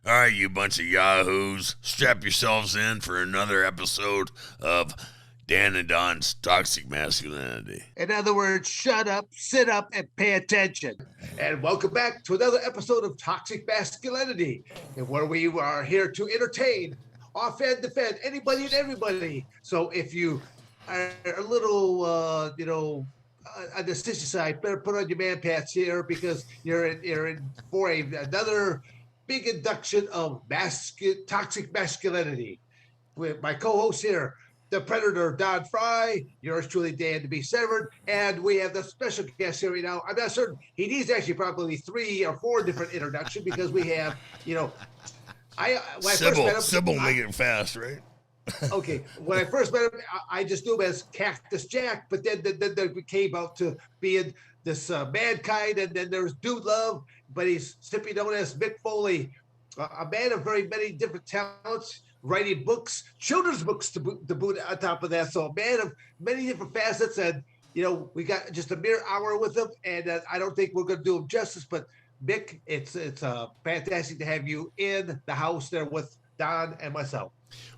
All right, you bunch of yahoos, strap yourselves in for another episode of Dan and Don's Toxic Masculinity. In other words, shut up, sit up, and pay attention. And welcome back to another episode of Toxic Masculinity, where we are here to entertain, offend, defend anybody and everybody. So if you are a little, on the sissy side, better put on your man pants here because you're in for another big induction of toxic masculinity. With my co-host here, the Predator, Don Frye, yours truly, Dan to be Severn, and we have the special guest here right now. I'm not certain. He needs actually probably 3 or 4 different introductions because we have, when I first met him, Sybil make it fast, right? Okay, when I first met him, I just knew him as Cactus Jack, but then we came out to being this mankind, and then there's Dude Love, but he's simply known as Mick Foley, a man of very many different talents, writing books, children's books to boot on top of that. So a man of many different facets, and we got just a mere hour with him, and I don't think we're going to do him justice. But Mick, it's fantastic to have you in the house there with Don and myself.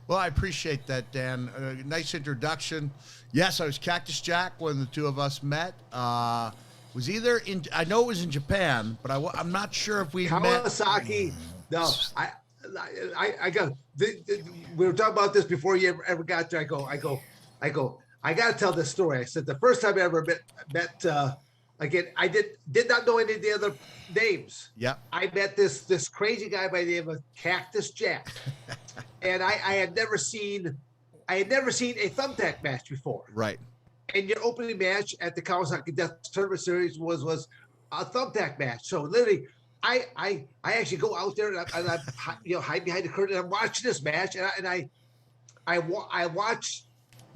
Well, I appreciate that, Dan. Nice introduction. Yes, I was Cactus Jack when the two of us met. Was either in, I know it was in Japan, but I'm not sure if we met. Kawasaki. No, I got. We were talking about this before you ever got there. I go. I got to tell this story. I said the first time I ever met. Again, I did not know any of the other names. Yeah. I met this crazy guy by the name of Cactus Jack, and I had never seen a thumbtack match before. Right. And your opening match at the Kawasaki Death Tournament Series was a thumbtack match. So literally, I actually go out there and I hide behind the curtain and I'm watching this match and I watch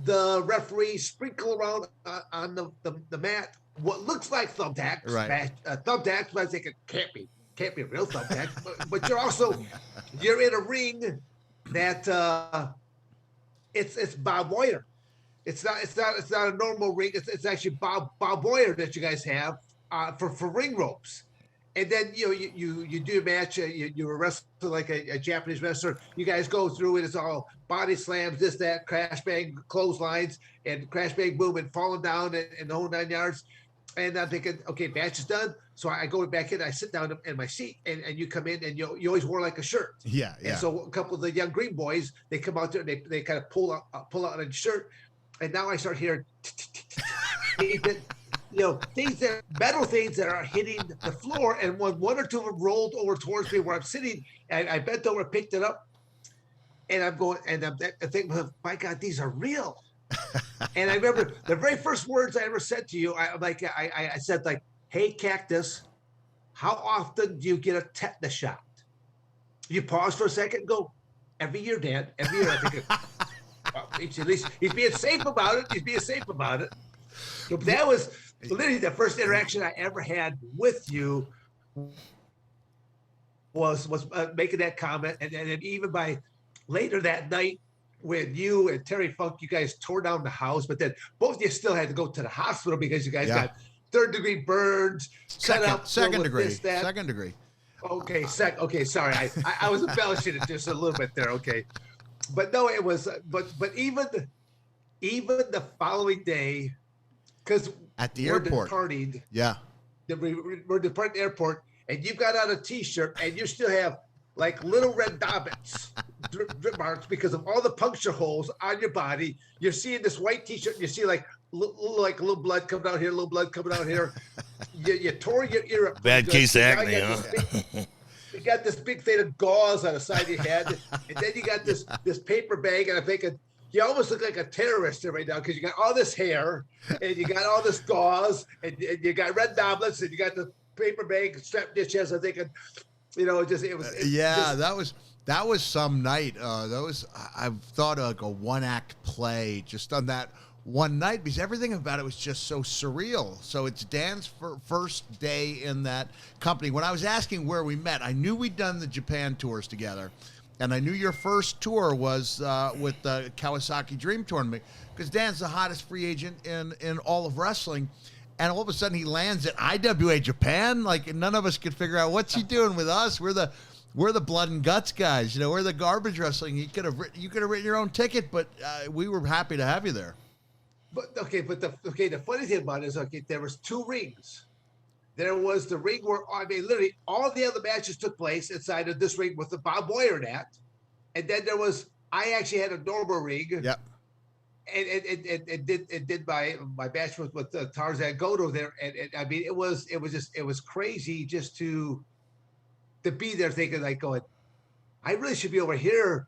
the referee sprinkle around on the mat what looks like thumbtacks. Right. Thumbtacks, but I think it can't be real thumbtacks. but you're in a ring that it's Bob Wire. It's not a normal ring. It's actually Bob Wire that you guys have for ring ropes. And then you do a match. You wrestle like a Japanese wrestler. You guys go through it. It's all body slams, this, that, crash bang, clotheslines, and crash bang, boom, and falling down and the whole 9 yards. And I'm thinking, okay, match is done. So I go back in. I sit down in my seat, and you come in, and you always wore like a shirt. Yeah. And so a couple of the young green boys, they come out there, and they kind of pull out a shirt. And now I start hearing, metal things that are hitting the floor. And one or two of them rolled over towards me where I'm sitting, and I bent over, picked it up, and I'm going, and I'm thinking, my God, these are real. And I remember the very first words I ever said to you, I said, like, hey, Cactus, how often do you get a tetanus shot? You pause for a second and go, every year, Dan, every year. I think, well, at least he's being safe about it. So that was literally the first interaction I ever had with you was making that comment. And even by later that night, when you and Terry Funk, you guys tore down the house, but then both of you still had to go to the hospital because you guys got 3rd-degree burns, second degree. Okay, okay, sorry, I was embellishing it just a little bit there. Okay, but no, it was, but even the following day, because at the airport, departing, we're departing the airport, and you've got on a T-shirt, and you still have like little red dobbins, drip marks, because of all the puncture holes on your body. You're seeing this white T-shirt, and you see like a little blood coming out here, a little blood coming out here. You tore your ear up. Bad case of acne, huh? You got this big thing of gauze on the side of your head, and then you got this paper bag, and I'm thinking, you almost look like a terrorist right now because you got all this hair, and you got all this gauze, and you got red doblets, and you got the paper bag strapped to your chest. I'm thinking, that was some night. I've thought of like a 1-act play just on that one night because everything about it was just so surreal. So it's Dan's first day in that company. When I was asking where we met, I knew we'd done the Japan tours together, and I knew your first tour was with the Kawasaki Dream Tournament because Dan's the hottest free agent in all of wrestling. And all of a sudden he lands at IWA Japan. Like none of us could figure out what's he doing with us. We're the we're the blood and guts guys. You know, we're the garbage wrestling. You could have written your own ticket, but we were happy to have you there. But the funny thing about it is, there was 2 rings. There was the ring where, I mean, literally all the other matches took place inside of this ring with the Bob Boyer at. And then I actually had a normal ring. Yep. And it did my match with Tarzan Goto there. And I mean, it was crazy just to be there thinking like going, I really should be over here.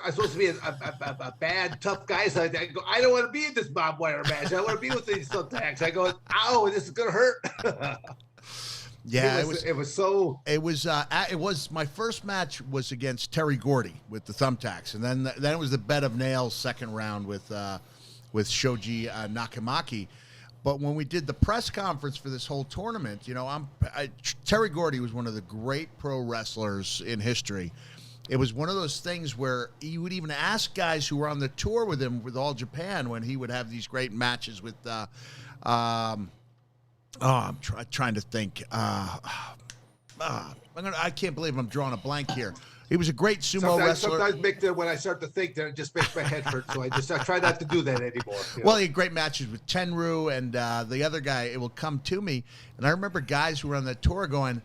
I'm supposed to be a bad, tough guy. So I go, I don't want to be in this Bob Wire match. I want to be with these thumbtacks. I go, ow, this is going to hurt. Yeah, it was my first match was against Terry Gordy with the thumbtacks. And then it was the bed of nails second round with Shoji Nakamaki. But when we did the press conference for this whole tournament, you know, Terry Gordy was one of the great pro wrestlers in history. It was one of those things where you would even ask guys who were on the tour with him with All Japan when he would have these great matches with, I'm trying to think. I can't believe I'm drawing a blank here. He was a great sumo wrestler. Sometimes, Mick, when I start to think, that it just makes my head hurt. So I try not to do that anymore. Well, he had great matches with Tenryu and the other guy. It will come to me, and I remember guys who were on that tour going,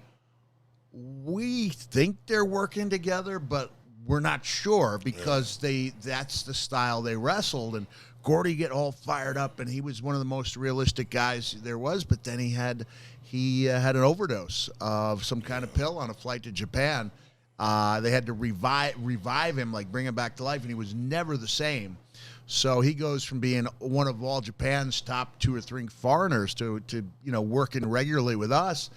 we think they're working together, but we're not sure because that's the style they wrestled. And Gordy get all fired up, and he was one of the most realistic guys there was. But then he had an overdose of some kind of pill on a flight to Japan. They had to revive him, like bring him back to life, and he was never the same. So he goes from being one of All Japan's top 2 or 3 foreigners to working regularly with us.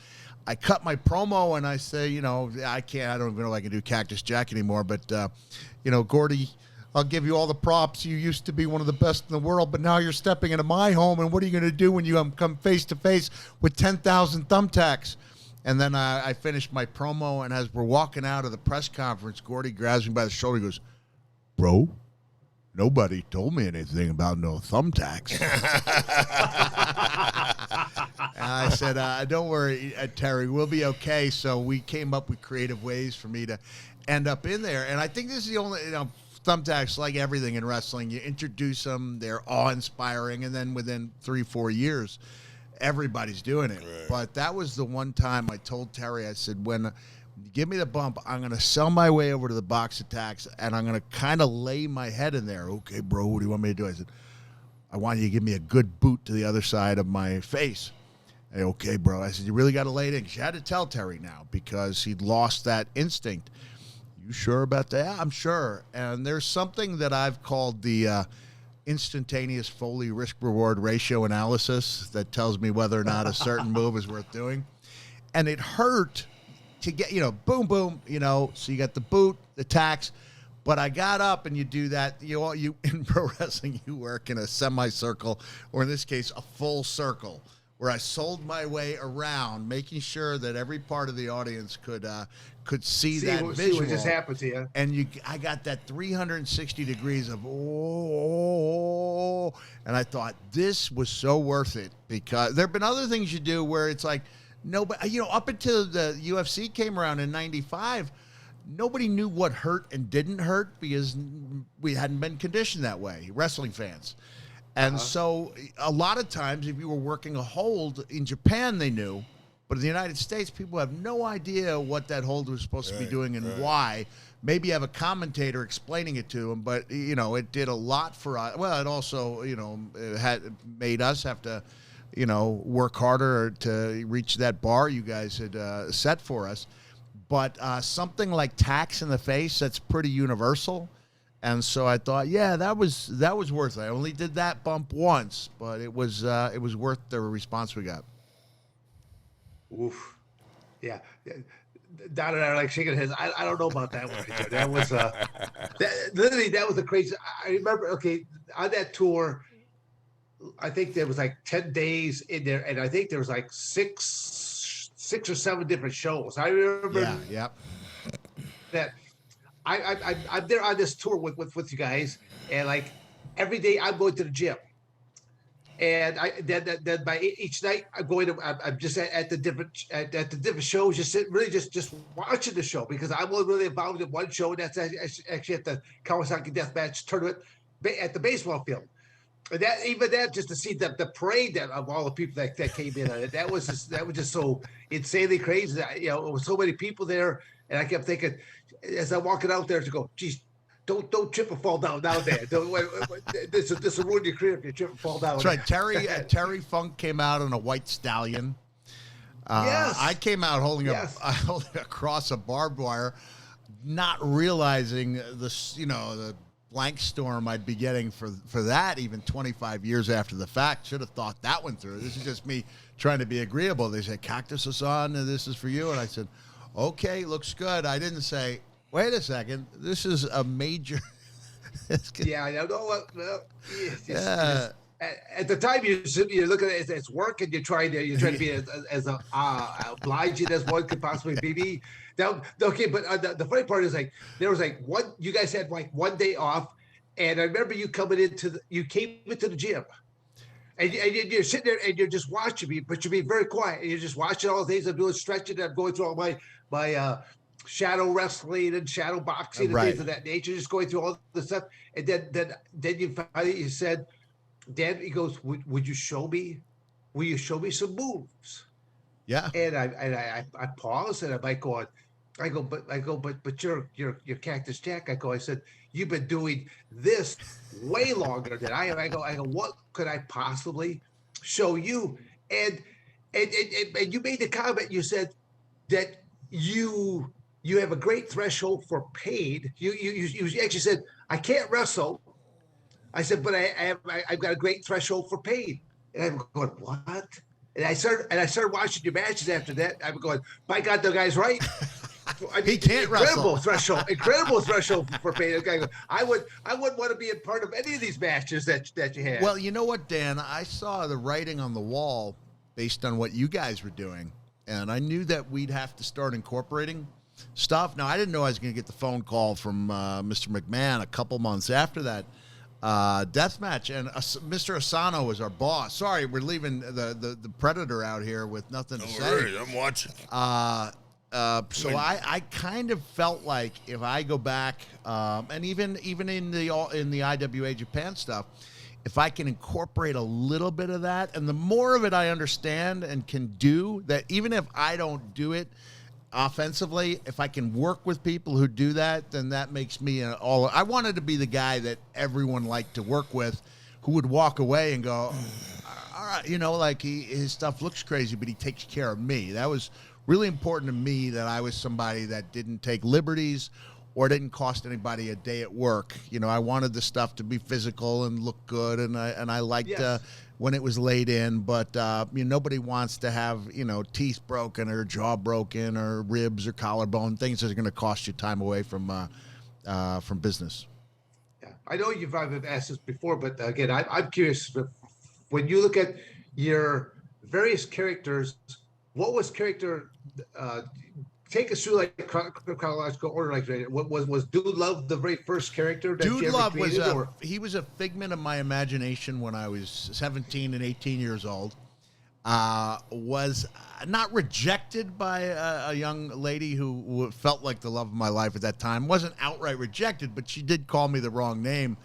I cut my promo and I say, I don't even know if I can do Cactus Jack anymore, but, Gordy, I'll give you all the props. You used to be one of the best in the world, but now you're stepping into my home, and what are you going to do when you come face to face with 10,000 thumbtacks? And then I finished my promo, and as we're walking out of the press conference, Gordy grabs me by the shoulder and goes, bro, nobody told me anything about no thumbtacks. And I said, don't worry, Terry, we'll be okay. So we came up with creative ways for me to end up in there. And I think this is the only, thumbtacks, like everything in wrestling, you introduce them, they're awe-inspiring, and then within 3-4 years, everybody's doing it. Right. But that was the one time I told Terry, I said, when you give me the bump, I'm going to sell my way over to the box attacks, and I'm going to kind of lay my head in there. Okay, bro, what do you want me to do? I said, I want you to give me a good boot to the other side of my face. Hey, okay, bro. I said, you really got to lay it in. She had to tell Terry now because he'd lost that instinct. You sure about that? Yeah, I'm sure. And there's something that I've called the instantaneous Foley risk-reward ratio analysis that tells me whether or not a certain move is worth doing. And it hurt to get, boom, boom, so you got the boot, the tax. But I got up, and you do that. You in pro wrestling, you work in a semicircle, or in this case, a full circle, where I sold my way around, making sure that every part of the audience could see that visual. See what just happened to you. And I got that 360 degrees of oh, and I thought this was so worth it because there have been other things you do where it's like nobody, up until the UFC came around in '95. Nobody knew what hurt and didn't hurt because we hadn't been conditioned that way, wrestling fans. And so a lot of times if you were working a hold in Japan, they knew. But in the United States, people have no idea what that hold was supposed to be doing and why. Maybe you have a commentator explaining it to them, but, it did a lot for us. Well, it also, it had made us have to, work harder to reach that bar you guys had set for us. But something like tax in the face, that's pretty universal. And so I thought, yeah, that was worth it. I only did that bump once, but it was worth the response we got. Oof. Yeah. Don and I are like shaking heads. I don't know about that one. That was literally that was a crazy. I remember. Okay, on that tour, I think there was like 10 days in there, and I think there was like six or seven different shows. I remember. Yeah. Yep. That I'm there on this tour with you guys, and like every day I'm going to the gym. And then by each night I'm just at the different shows, just really just watching the show, because I'm only really involved in one show, and that's actually at the Kawasaki Deathmatch tournament at the baseball field. And that just to see the parade of all the people that came in on it, that was just so insanely crazy. It was so many people there, and I kept thinking as I'm walking out there to go, geez, don't trip and fall down there. This will ruin your career if you trip and fall down. That's right. Terry Funk came out on a white stallion. Yes. I came out holding across a barbed wire, not realizing the blank storm I'd be getting for that even 25 years after the fact. Should have thought that one through. This is just me trying to be agreeable. They said, Cactus is on, and this is for you. And I said, okay, looks good. I didn't say, wait a second, this is a major. Yeah, I know. Well, at the time you're looking at it as work, and you're trying to be as obliging as one could possibly be. Now, okay, but the funny part is, like, there was like you guys had like one day off, and I remember you came into the gym, and you're sitting there and you're just watching me, but you're being very quiet, and you're just watching all the things I'm doing, stretching, and I'm going through all my shadow wrestling and shadow boxing and things of that nature, just going through all the stuff. And then you said, Dan, he goes, would you show me? Will you show me some moves? Yeah. And I paused, and I'm like going, but you're Cactus Jack. I said, you've been doing this way longer than I have. I go, what could I possibly show you? And you made the comment, you said that you have a great threshold for pain. You actually said, I can't wrestle. I said, but I've got a great threshold for pain. And I'm going, what? And I started watching your matches after that. I'm going, my God, the guy's right. I mean, he can't incredible wrestle. Incredible threshold for pain. I wouldn't want to be a part of any of these matches that you had. Well, you know what, Dan? I saw the writing on the wall based on what you guys were doing, and I knew that we'd have to start incorporating stuff. Now, I didn't know I was going to get the phone call from Mr. McMahon a couple months after that death match, and Mr. Asano was our boss. Sorry, we're leaving the Predator out here with nothing to say. Worry, I'm watching. So I kind of felt like if I go back, and even in the IWA Japan stuff, if I can incorporate a little bit of that, and the more of it I understand and can do, that even if I don't do it offensively, if I can work with people who do that, then that makes me I wanted to be the guy that everyone liked to work with, who would walk away and go, all right, like his stuff looks crazy, but he takes care of me. That was really important to me, that I was somebody that didn't take liberties or didn't cost anybody a day at work. I wanted the stuff to be physical and look good, and I liked when it was laid in, but nobody wants to have teeth broken or jaw broken or ribs or collarbone, things that are going to cost you time away from business. Yeah, I know you've asked this before, but again, I'm curious. When you look at your various characters, what was character? Take us through like chronological order. Like, what was Dude Love the very first character that Dude you ever Love created, he was a figment of my imagination when I was 17 and 18 years old. Was not rejected by a young lady who felt like the love of my life at that time. Wasn't outright rejected, but she did call me the wrong name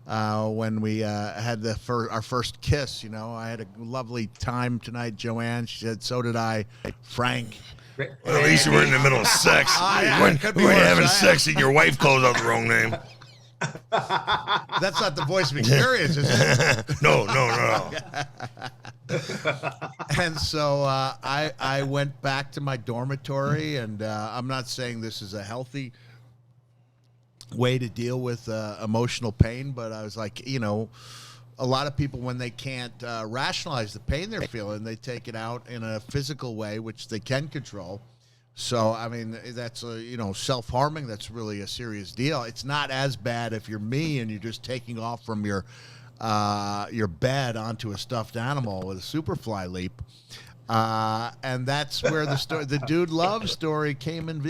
when we had our first kiss. I had a lovely time tonight, Joanne. She said, so did I, Frank. Well, at least you were in the middle of sex. When you were having sex and your wife calls out the wrong name. That's not the voice of experience, is it? No. And so I went back to my dormitory, and I'm not saying this is a healthy way to deal with emotional pain, but I was like, a lot of people, when they can't rationalize the pain they're feeling, they take it out in a physical way, which they can control. So, I mean, that's self-harming. That's really a serious deal. It's not as bad if you're me and you're just taking off from your bed onto a stuffed animal with a Superfly leap. And that's where the Dude Love story came in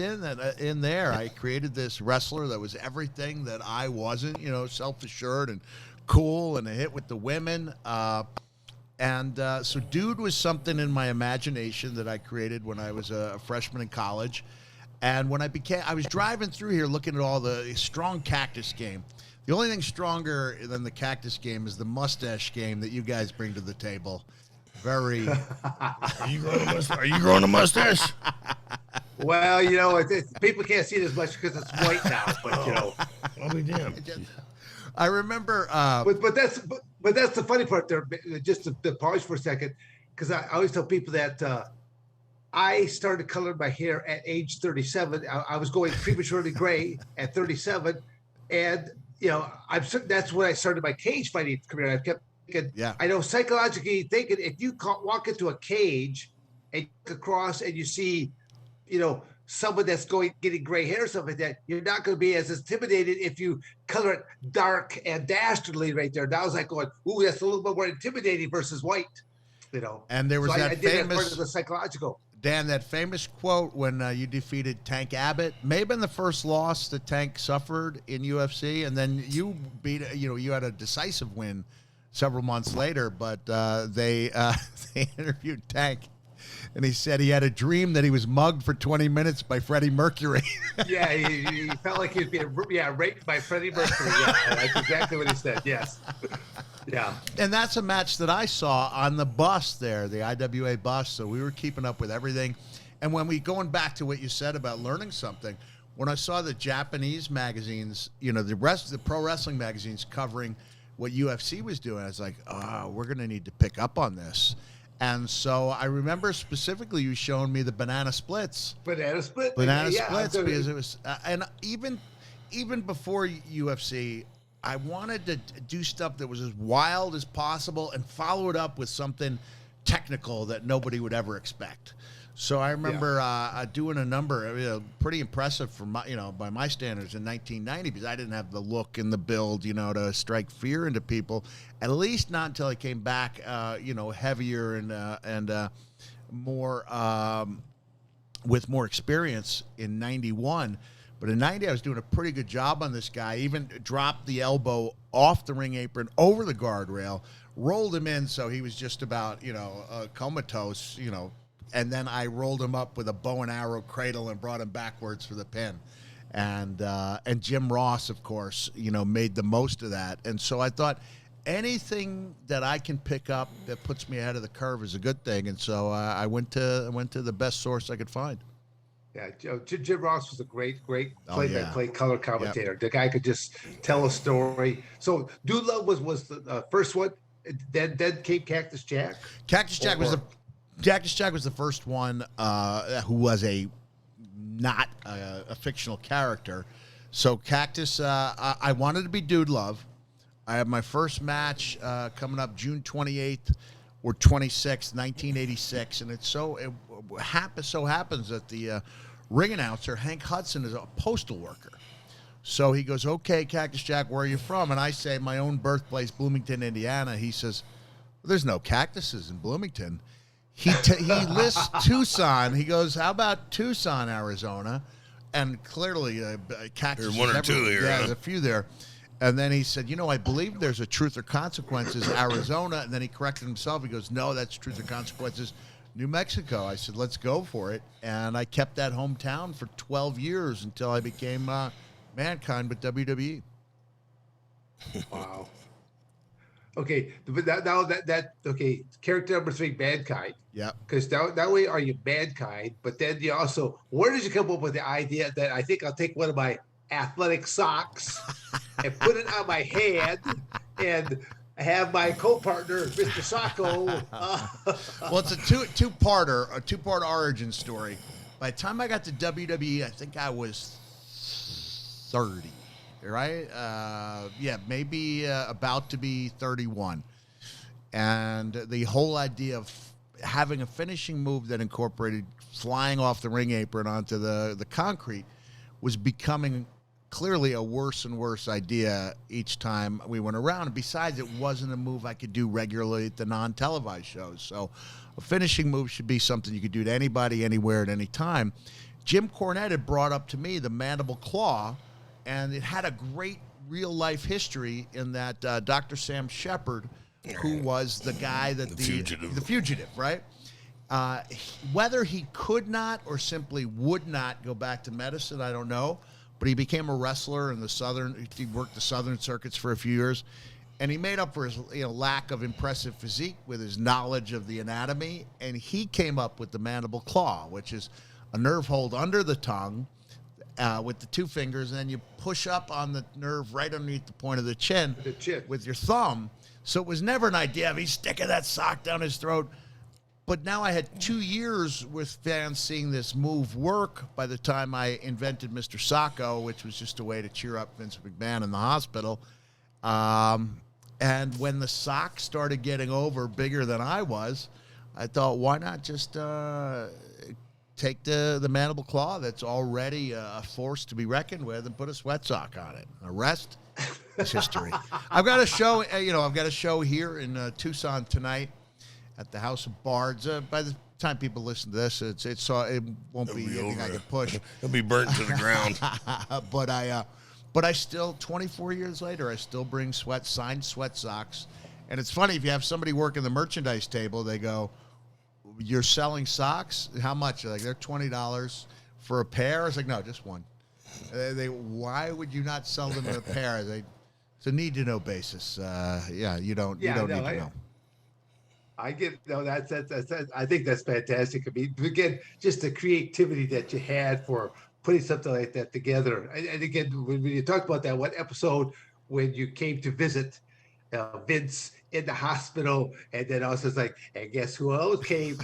there. I created this wrestler that was everything that I wasn't, self-assured and cool and a hit with the women. And so Dude was something in my imagination that I created when I was a freshman in college. And when I was driving through here looking at all the strong Cactus game. The only thing stronger than the Cactus game is the mustache game that you guys bring to the table. Very. Are you growing a mustache? Well, people can't see it as much because it's white now, but I'll be damned. I remember. But that's the funny part there. Just to pause for a second, because I always tell people that I started coloring my hair at age 37. I was going prematurely gray at 37, and that's when I started my cage fighting career. I kept thinking, I know psychologically thinking if you walk into a cage and look across and you see, someone that's getting gray hair or something like that, you're not going to be as intimidated if you color it dark and dastardly right there. Now I was like going, ooh, that's a little bit more intimidating versus white, And there was so that I did famous that part of the psychological. Dan, that famous quote when you defeated Tank Abbott may have been the first loss that Tank suffered in UFC, and then you you had a decisive win several months later. But they interviewed Tank, and he said he had a dream that he was mugged for 20 minutes by Freddie Mercury. Yeah, he felt like he was being raped by Freddie Mercury. Yeah, that's exactly what he said. Yes. Yeah. And that's a match that I saw on the bus there, the IWA bus. So we were keeping up with everything. And when going back to what you said about learning something, when I saw the Japanese magazines, the pro wrestling magazines covering what UFC was doing, I was like, we're going to need to pick up on this. And so I remember specifically you showing me the banana splits. Banana splits, because it was, and even before UFC, I wanted to do stuff that was as wild as possible and follow it up with something technical that nobody would ever expect. So I remember doing a number, pretty impressive for by my standards in 1990, because I didn't have the look and the build, to strike fear into people. At least not until I came back, heavier and more with more experience in 91. But in 90, I was doing a pretty good job on this guy. Even dropped the elbow off the ring apron over the guardrail, rolled him in so he was just about, comatose, and then I rolled him up with a bow and arrow cradle and brought him backwards for the pin. And Jim Ross, of course, made the most of that. And so I thought anything that I can pick up that puts me ahead of the curve is a good thing. And so I went to the best source I could find. Yeah, Jim Ross was a great play-by-play color commentator. Yep. The guy could just tell a story. So Dude Love was the first one. Then came Cactus Jack. Cactus Jack was the first one who was not a fictional character. So Cactus, I wanted to be Dude Love. I have my first match coming up June 28th or 26th, 1986, and it so happens that the ring announcer, Hank Hudson, is a postal worker. So he goes, okay, Cactus Jack, where are you from? And I say, my own birthplace, Bloomington, Indiana. He says, well, there's no cactuses in Bloomington. He lists Tucson. He goes, how about Tucson, Arizona? And clearly, cactus. There's one or two here. Yeah, there's a few there. And then he said, I believe there's a Truth or Consequences, Arizona. And then he corrected himself. He goes, no, that's Truth or Consequences, New Mexico. I said, let's go for it. And I kept that hometown for 12 years until I became Mankind with WWE. Wow. Okay, but now okay, character number 3, Mankind. Yeah. Because that way are you Mankind, but then you also, where did you come up with the idea that I think I'll take one of my athletic socks and put it on my hand and have my co-partner, Mr. Sacco. Well, it's a two-part origin story. By the time I got to WWE, I think I was 30, right? Maybe about to be 31. And the whole idea of having a finishing move that incorporated flying off the ring apron onto the concrete was becoming clearly a worse and worse idea each time we went around. And besides, it wasn't a move I could do regularly at the non-televised shows. So a finishing move should be something you could do to anybody, anywhere, at any time. Jim Cornette had brought up to me the mandible claw, and it had a great real-life history in that Dr. Sam Shepard who was the guy that fugitive. the fugitive, right? Whether he could not or simply would not go back to medicine, I don't know. But he became a wrestler in the Southern. He worked the Southern circuits for a few years, and he made up for his lack of impressive physique with his knowledge of the anatomy. And he came up with the mandible claw, which is a nerve hold under the tongue with the two fingers, and then you push up on the nerve right underneath the point of the chin with your thumb. So it was never an idea of he's sticking that sock down his throat. But now I had 2 years with fans seeing this move work by the time I invented Mr. Socko, which was just a way to cheer up Vince McMahon in the hospital. And when the sock started getting over bigger than I was, I thought, why not just take the mandible claw that's already a force to be reckoned with and put a sweat sock on it. The rest is history. I've got a show, I've got a show here in Tucson tonight at the House of Bards. By the time people listen to this, it won't be anything I can push. It'll be burnt to the ground. But I still, 24 years later, I still bring signed sweat socks. And it's funny, if you have somebody working the merchandise table, they go, "You're selling socks? How much?" They're $20 for a pair. It's like, no, just one. Why would you not sell them in a pair? It's a need-to-know basis. You don't need to know. I think that's fantastic. I mean, again, just the creativity that you had for putting something like that together. And again, when you talked about that one episode when you came to visit Vince in the hospital, and then also it's like, and guess who else came?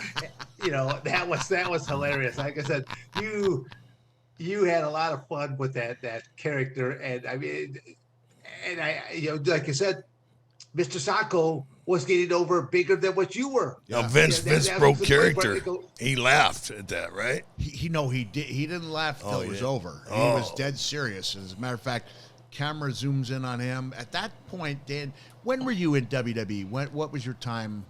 That was hilarious. Like I said, you had a lot of fun with that character, and I mean, and like you said, Mr. Socko was getting over bigger than what you were. Now, Vince broke character. He laughed at that, right? He didn't laugh till it was over. He was dead serious. As a matter of fact, camera zooms in on him. At that point, Dan, when were you in WWE? What was your time?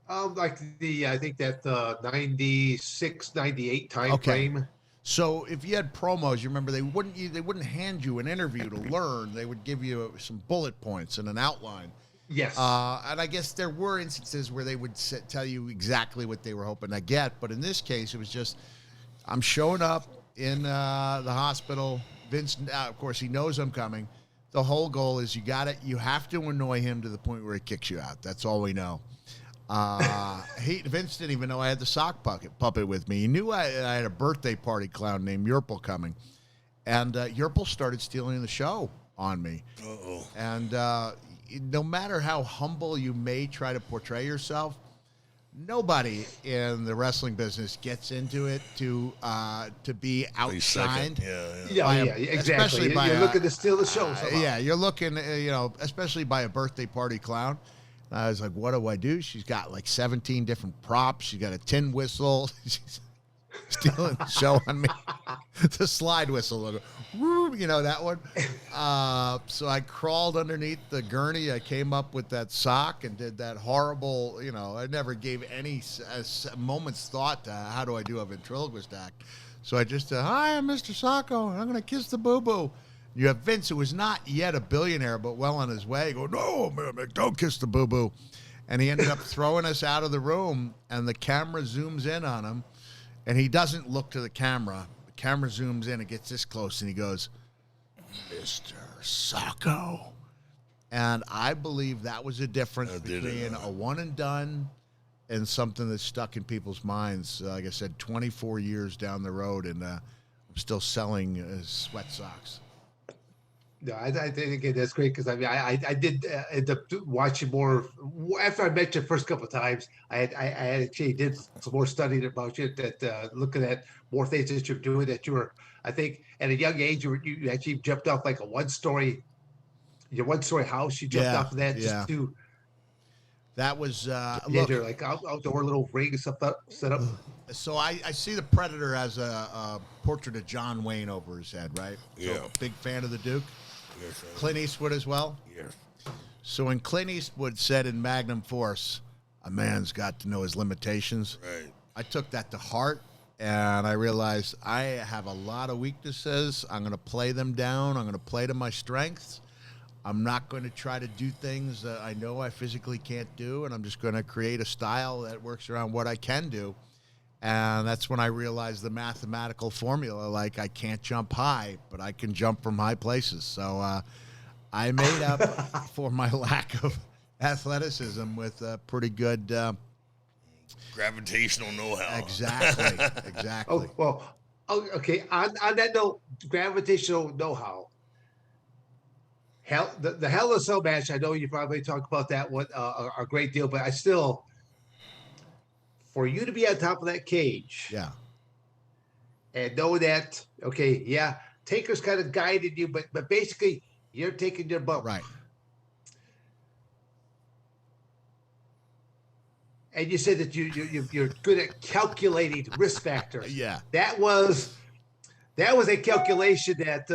I think that 96, 98 time frame. So if you had promos, you remember they wouldn't hand you an interview to learn. They would give you some bullet points and an outline. Yes. And I guess there were instances where they would tell you exactly what they were hoping to get. But in this case, it was just, I'm showing up in the hospital. Vince, of course, he knows I'm coming. The whole goal is you have to annoy him to the point where he kicks you out. That's all we know. Vince didn't even know I had the sock puppet with me. He knew I had a birthday party clown named Yerpel coming. And Yerpel started stealing the show on me. Uh-oh. And no matter how humble you may try to portray yourself, nobody in the wrestling business gets into it to be outshined. Exactly. You're looking to steal the show. You're looking, especially by a birthday party clown. I was like, what do I do? She's got like 17 different props. She's got a tin whistle. She's stealing the show on me. The slide whistle, that one. So I crawled underneath the gurney. I came up with that sock and did that horrible, I never gave any moment's thought to how do I do a ventriloquist act. So I just said, "Hi, I'm Mr. Socko, and I'm going to kiss the boo-boo." You have Vince, who was not yet a billionaire, but well on his way. Go, "No, man, don't kiss the boo-boo." And he ended up throwing us out of the room, and the camera zooms in on him. And he doesn't look to the camera. The camera zooms in and gets this close, and he goes, "Mr. Socko." And I believe that was a difference between a one and done and something that's stuck in people's minds. Like I said, 24 years down the road, and I'm still selling sweat socks. No, I think that's great because I did end up watching more after I met you the first couple of times. I actually did some more studying about you, that looking at more things that you're doing. That you were, I think, at a young age, you actually jumped off like your one story house. You jumped off of that just to. That was like outdoor little ring set up. So I see the Predator as a portrait of John Wayne over his head, right? Yeah. So, big fan of the Duke. Yes, Clint Eastwood as well? Yes. So when Clint Eastwood said in Magnum Force, "A man's got to know his limitations," Right. I took that to heart, and I realized I have a lot of weaknesses. I'm going to play them down. I'm going to play to my strengths. I'm not going to try to do things that I know I physically can't do, and I'm just going to create a style that works around what I can do. And that's when I realized the mathematical formula, like I can't jump high, but I can jump from high places. So I made up for my lack of athleticism with a pretty good gravitational know-how. Exactly. Oh, well, okay. On that note, gravitational know-how. The Hell in a Cell match, I know you probably talk about that one a great deal, but I still, for you to be on top of that cage, yeah, and know that, okay, yeah, Taker's kind of guided you, but basically you're taking your bump, right. And you said that you're good at calculating risk factors. Yeah, that was a calculation that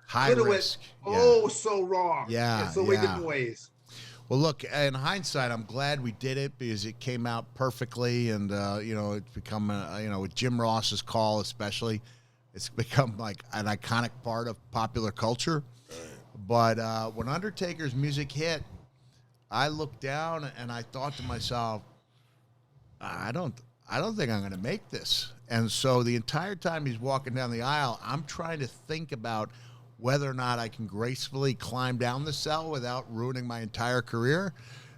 high risk. Went, so wrong. Yeah, in so many different ways. Well, look, in hindsight, I'm glad we did it because it came out perfectly, and it's become with Jim Ross's call especially, it's become like an iconic part of popular culture. But when Undertaker's music hit, I looked down and I thought to myself, I don't think I'm going to make this. And so the entire time he's walking down the aisle, I'm trying to think about whether or not I can gracefully climb down the cell without ruining my entire career.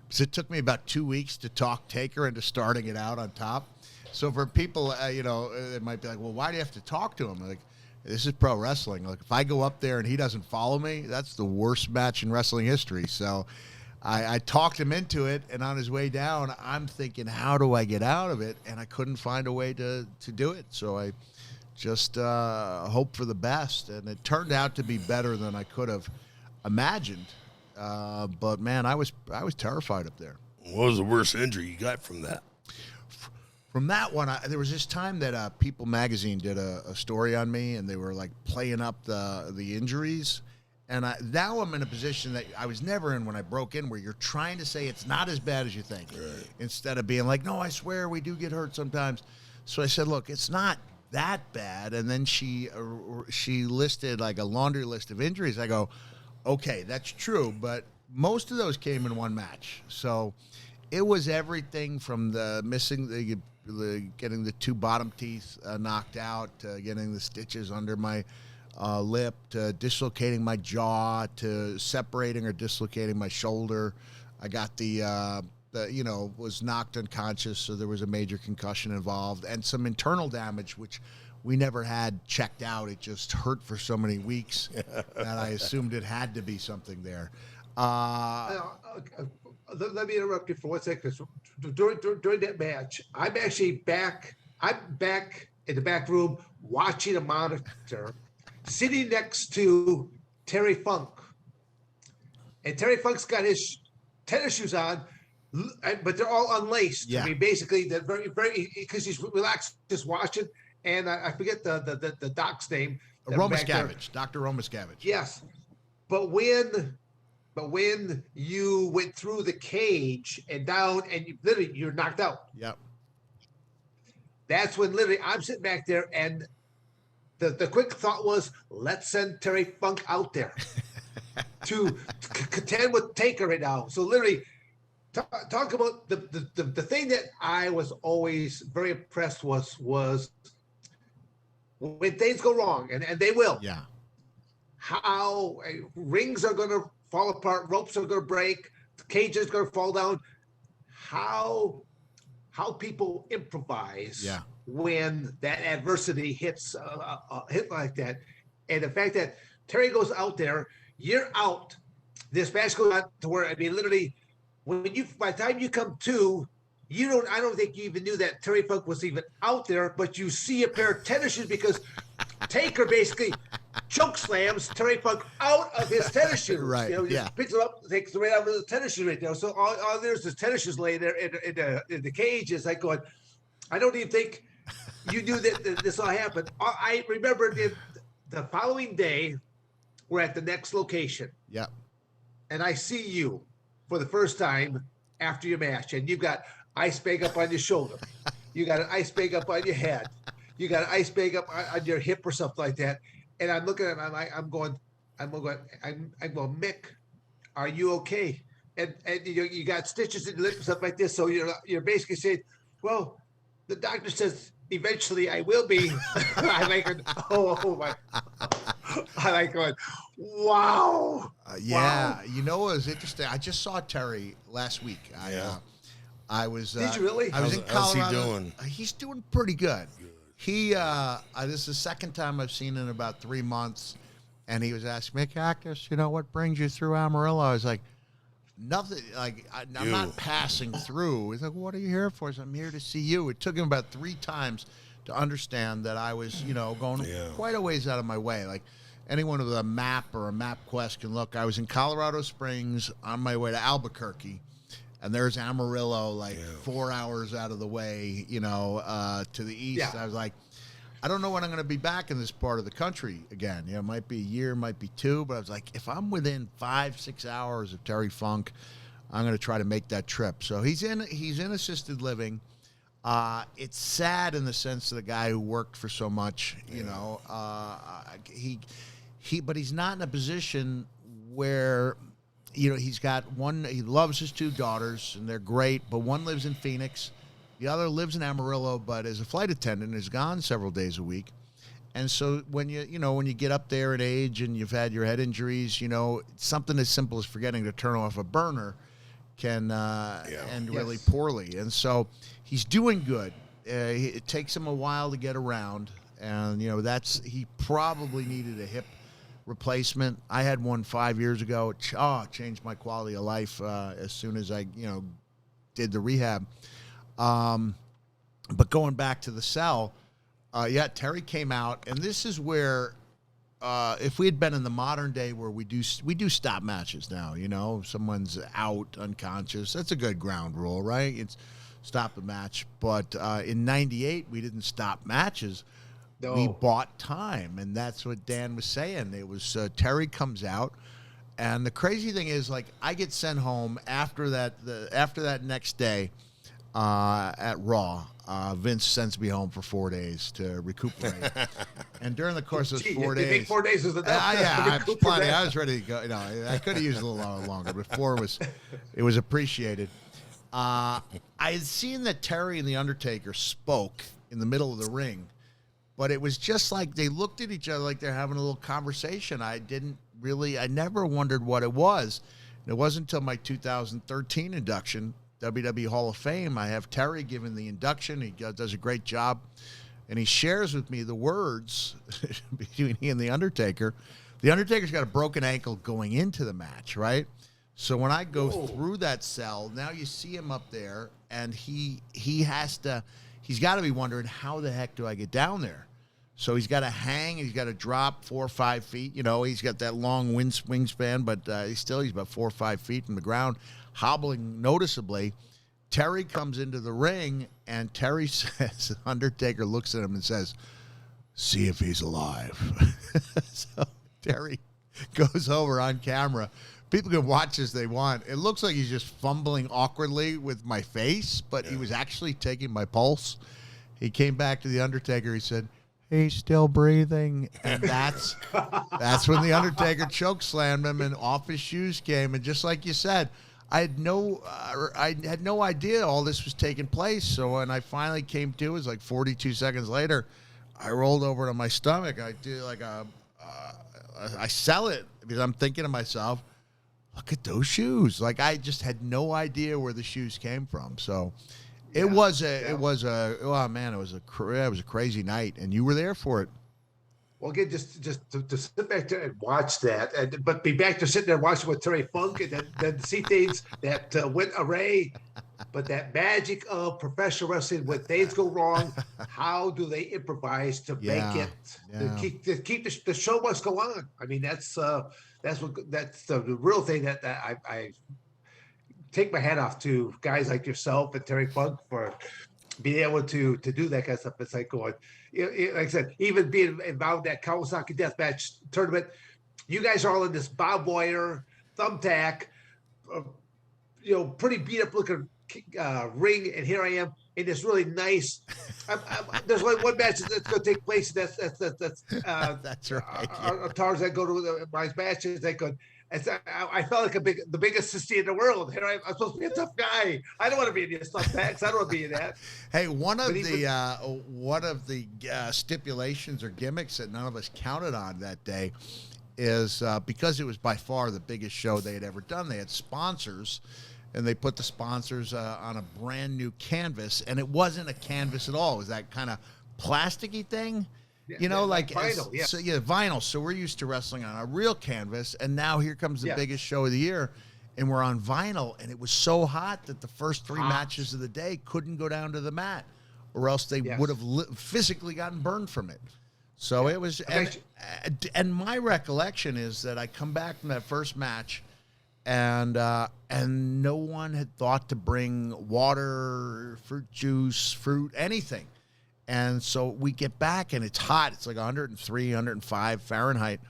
Because it took me about 2 weeks to talk Taker into starting it out on top. So for people, it might be like, well, why do you have to talk to him? Like, this is pro wrestling. Like, if I go up there and he doesn't follow me, that's the worst match in wrestling history. So I talked him into it, and on his way down, I'm thinking, how do I get out of it? And I couldn't find a way to do it. So I just hope for the best, and it turned out to be better than I could have imagined. But man, I was terrified up there. What was the worst injury you got from that? From that one, there was this time that People Magazine did a story on me, and they were like playing up the injuries. And now I'm in a position that I was never in when I broke in, where you're trying to say it's not as bad as you think, right, instead of being like, no, I swear we do get hurt sometimes. So I said, look, it's not that bad. And then she listed like a laundry list of injuries. I go, okay, that's true, but most of those came in one match. So it was everything from the missing getting the two bottom teeth knocked out, to getting the stitches under my lip, to dislocating my jaw, to separating or dislocating my shoulder. I got was knocked unconscious, so there was a major concussion involved, and some internal damage, which we never had checked out. It just hurt for so many weeks that I assumed it had to be something there. Let me interrupt you for 1 second. During that match, I'm actually back. I'm back in the back room watching a monitor, sitting next to Terry Funk, and Terry Funk's got his tennis shoes on, but they're all unlaced. Yeah. I mean, basically, they're very, very, because he's relaxed, just watching. And I forget the doc's name. Romascavage, Dr. Romascavage. Yes, but when you went through the cage and down, and you're knocked out. Yep. That's when literally I'm sitting back there, and the quick thought was, let's send Terry Funk out there to contend with Taker right now. So literally, talk about the thing that I was always very impressed was when things go wrong, and they will. Yeah. How rings are going to fall apart, ropes are going to break, cages are going to fall down. How people improvise when that adversity hits hit like that, and the fact that Terry goes out there, you're out. This match goes on to where, I mean, literally, by the time you come to, I don't think you even knew that Terry Funk was even out there, but you see a pair of tennis shoes because Taker basically choke slams Terry Funk out of his tennis shoes. Right. Just picks it up, takes it right out of the tennis shoes right there. So all there's is tennis shoes laying there in the cage. It's like going, I don't even think you knew that this all happened. I remember the following day, we're at the next location. Yeah. And I see you for the first time after your match, and you've got ice bag up on your shoulder. You got an ice bag up on your head. You got an ice bag up on your hip or something like that. And I'm looking at him. I'm going, Mick, are you okay? And you got stitches in your lip and stuff like this. So you're basically saying, well, the doctor says eventually I will be. I like it. Oh my! I like going. Wow. Yeah, Wow. you know what was interesting? I just saw Terry last week. I was. Did you really? I was in How's he Colorado. doing? He's doing pretty good. He. This is the second time I've seen him in about 3 months, and he was asking me, Cactus, what brings you through Amarillo? I was like, nothing. Like I'm not passing through. He's like, what are you here for? I said, I'm here to see you. It took him about 3 times to understand that I was, going quite a ways out of my way. Like anyone with a map or a map quest can look. I was in Colorado Springs on my way to Albuquerque, and there's Amarillo 4 hours out of the way, to the east. Yeah. I was like, I don't know when I'm going to be back in this part of the country again. It might be a year, might be 2, but I was like, if I'm within 5-6 hours of Terry Funk, I'm going to try to make that trip. So he's in assisted living. It's sad in the sense of the guy who worked for so much, but he's not in a position where, he's got one, he loves his 2 daughters and they're great, but one lives in Phoenix. The other lives in Amarillo, but is a flight attendant, is gone several days a week. And so when you get up there in age and you've had your head injuries, something as simple as forgetting to turn off a burner can end really poorly. And so he's doing good. It takes him a while to get around, and he probably needed a hip replacement. I had one 5 years ago. It changed my quality of life as soon as I did the rehab. But going back to the cell, Terry came out, and this is where, if we had been in the modern day where we do stop matches now, if someone's out unconscious, that's a good ground rule, right? It's stop the match. But in '98, we didn't stop matches. No. We bought time, and that's what Dan was saying. It was Terry comes out, and the crazy thing is, I get sent home after that next day. At Raw, Vince sends me home for 4 days to recuperate. And during the course of 4 days, think 4 days is enough. I was ready to go. I could have used a little longer, but 4 was appreciated. I had seen that Terry and the Undertaker spoke in the middle of the ring, but it was just like they looked at each other like they're having a little conversation. I never wondered what it was. And it wasn't until my 2013 induction, WWE Hall of Fame, I have Terry giving the induction. He does a great job. And he shares with me the words between he and The Undertaker. The Undertaker's got a broken ankle going into the match, right? So when I go through that cell, now you see him up there, and he's got to be wondering, how the heck do I get down there? So he's got to hang, he's got to drop 4 or 5 feet. He's got that long wingspan, but he's about 4 or 5 feet from the ground, hobbling noticeably. Terry comes into the ring, and Terry says, Undertaker looks at him and says, see if he's alive. So Terry goes over on camera. People can watch as they want. It looks like he's just fumbling awkwardly with my face, but he was actually taking my pulse. He came back to the Undertaker. He said, he's still breathing. And that's when the Undertaker chokeslammed him, and off his shoes came. And just like you said, I had no idea all this was taking place. So when I finally came to, it was like 42 seconds later, I rolled over to my stomach. I did I sell it because I'm thinking to myself, look at those shoes. I just had no idea where the shoes came from. So it was a crazy night, and you were there for it. Well, again, just to sit back there and watch that, but be back to sitting there watching with Terry Funk, and then see things that went array. But that magic of professional wrestling, when things go wrong, how do they improvise to make it to keep the show must go on? I mean, that's the real thing that I take my hat off to guys like yourself and Terry Funk for being able to do that kind of stuff. It's like going, like I said, even being involved in that Kawasaki Deathmatch tournament, you guys are all in this barbed wire, thumbtack, pretty beat up looking ring, and here I am in this really nice. There's only one match that's going to take place. That's That's right. Tarzan go to my matches. They could. I felt like the biggest sissy in the world. Here I'm supposed to be a tough guy. I don't want to be in this tough packs. I don't want to be in that. Hey, one of the stipulations or gimmicks that none of us counted on that day is because it was by far the biggest show they had ever done. They had sponsors, and they put the sponsors on a brand new canvas, and it wasn't a canvas at all. It was that kind of plasticky thing. You know, like vinyl, yeah. So, vinyl. So we're used to wrestling on a real canvas, and now here comes the biggest show of the year, and we're on vinyl, and it was so hot that the first 3 matches of the day couldn't go down to the mat, or else they would have physically gotten burned from it. So it was, and my recollection is that I come back from that first match, and no one had thought to bring water, fruit juice, anything. And so we get back, and it's hot. It's like 103, 105 Fahrenheit.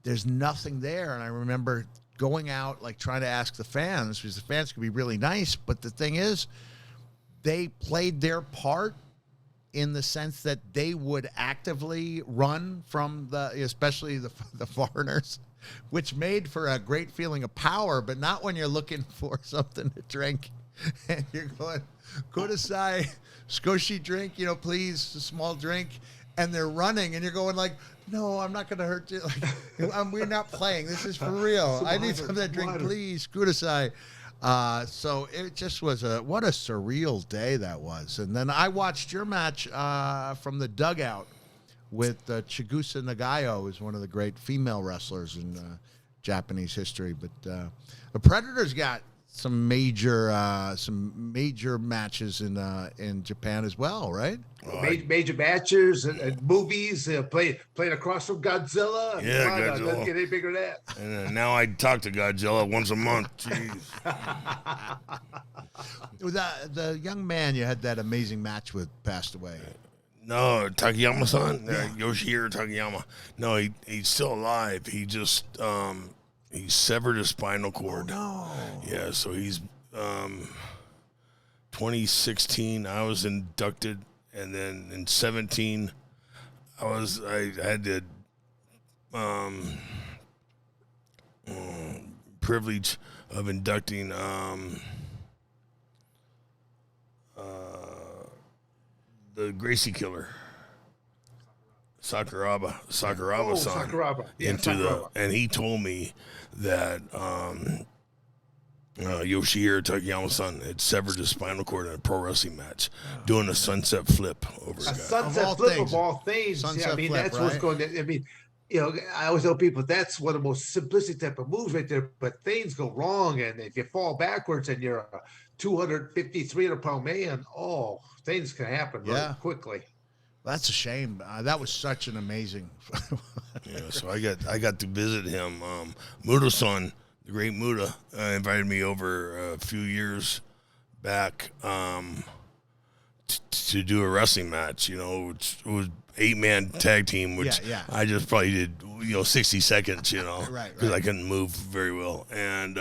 There's nothing there. And I remember going out, like trying to ask the fans, because the fans could be really nice. But the thing is, they played their part in the sense that they would actively run from especially the foreigners, which made for a great feeling of power, but not when you're looking for something to drink. And you're going, Kudasai, Skoshi drink, please, a small drink. And they're running, and you're going like, no, I'm not going to hurt you. Like, we're not playing. This is for real. I need something to drink, please, Kudasai. So it just was what a surreal day that was. And then I watched your match from the dugout with Chigusa Nagayo, who's one of the great female wrestlers in Japanese history. But the Predators got some major matches in Japan as well, right? Major matches and movies. Playing across from Godzilla. Yeah, Godzilla. Doesn't get any bigger than that. And now I talk to Godzilla once a month. Jeez. The young man you had that amazing match with passed away. No, Takayama-san, Yoshihiro Takayama. No, he's still alive. He just he severed his spinal cord. Oh, no. Yeah, so he's 2016. I was inducted, and then in 17, I had the privilege of inducting the Gracie Killer, Sakuraba-san, Sakuraba. Yeah, Sakuraba. And he told me that Yoshihiro Takayama-san had severed his spinal cord in a pro wrestling match, doing a sunset flip over a guy. Sunset flip of all things. Sunset flip, that's right? what's going to. I mean, I always tell people that's one of the most simplistic type of moves right there. But things go wrong, and if you fall backwards and you're a 250, 300-pound man, things can happen really quickly. That's a shame. That was such an amazing. Yeah, so I got to visit him. Muda-san, the great Muda, invited me over a few years back to do a wrestling match. It was 8-man tag team, which I just probably did 60 seconds. Right. Because I couldn't move very well, and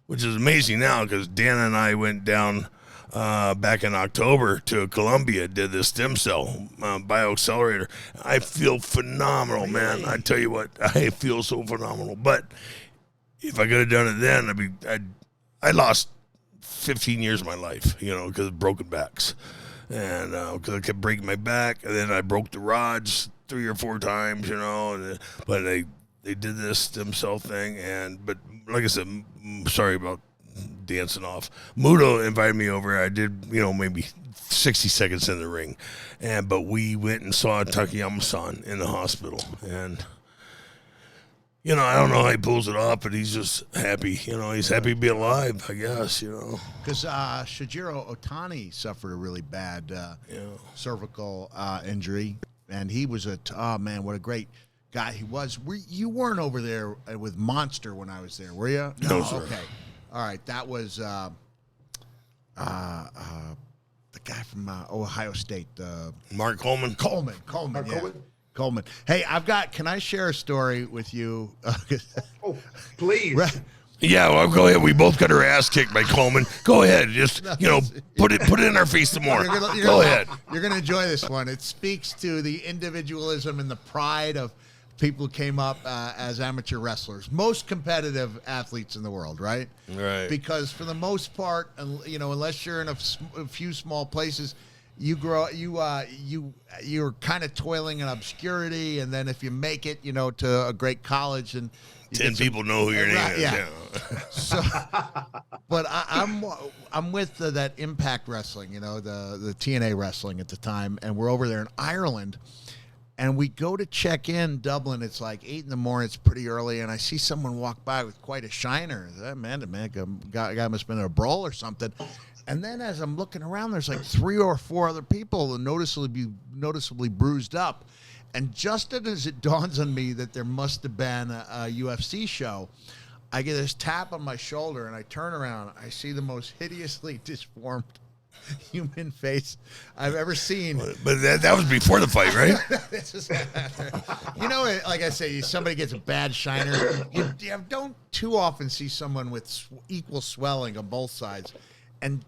which is amazing now because Dan and I went down. Back in October to Colombia, did the stem cell bioaccelerator. I feel phenomenal, man. I tell you what, I feel so phenomenal. But if I could have done it then, I lost 15 years of my life, because of broken backs. And because I kept breaking my back, and then I broke the rods 3 or 4 times, but they did this stem cell thing. But like I said, sorry about dancing off. Muto invited me over. I did, maybe 60 seconds in the ring, but we went and saw Takayama-san in the hospital, and I don't know how he pulls it off, but he's just happy. He's happy to be alive, I guess. Because Shijiro Otani suffered a really bad cervical injury, and he was man, what a great guy he was. You weren't over there with Monster when I was there, were you? No, sir. Okay. All right, that was the guy from Ohio State. Mark Coleman. Coleman. Coleman. Hey, can I share a story with you? Please. Yeah, well, go ahead. We both got our ass kicked by Coleman. Go ahead. Just, put it in our face some more. Go ahead. You're going to enjoy this one. It speaks to the individualism and the pride of people who came up as amateur wrestlers. Most competitive athletes in the world, right? Right. Because for the most part, unless you're in a few small places, you're kind of toiling in obscurity, and then if you make it, to a great college, and 10 people know who your name is. Yeah. So, but I'm with that Impact Wrestling, the TNA Wrestling at the time, and we're over there in Ireland, and we go to check in Dublin. It's like 8 a.m. It's pretty early, and I see someone walk by with quite a shiner. That man, guy must have been in a brawl or something. And then as I'm looking around, there's like 3 or 4 other people noticeably bruised up. And just as it dawns on me that there must have been a UFC show, I get this tap on my shoulder, and I turn around. I see the most hideously disformed human face I've ever seen. But that was before the fight, right? Like I say, somebody gets a bad shiner. You don't too often see someone with equal swelling on both sides. And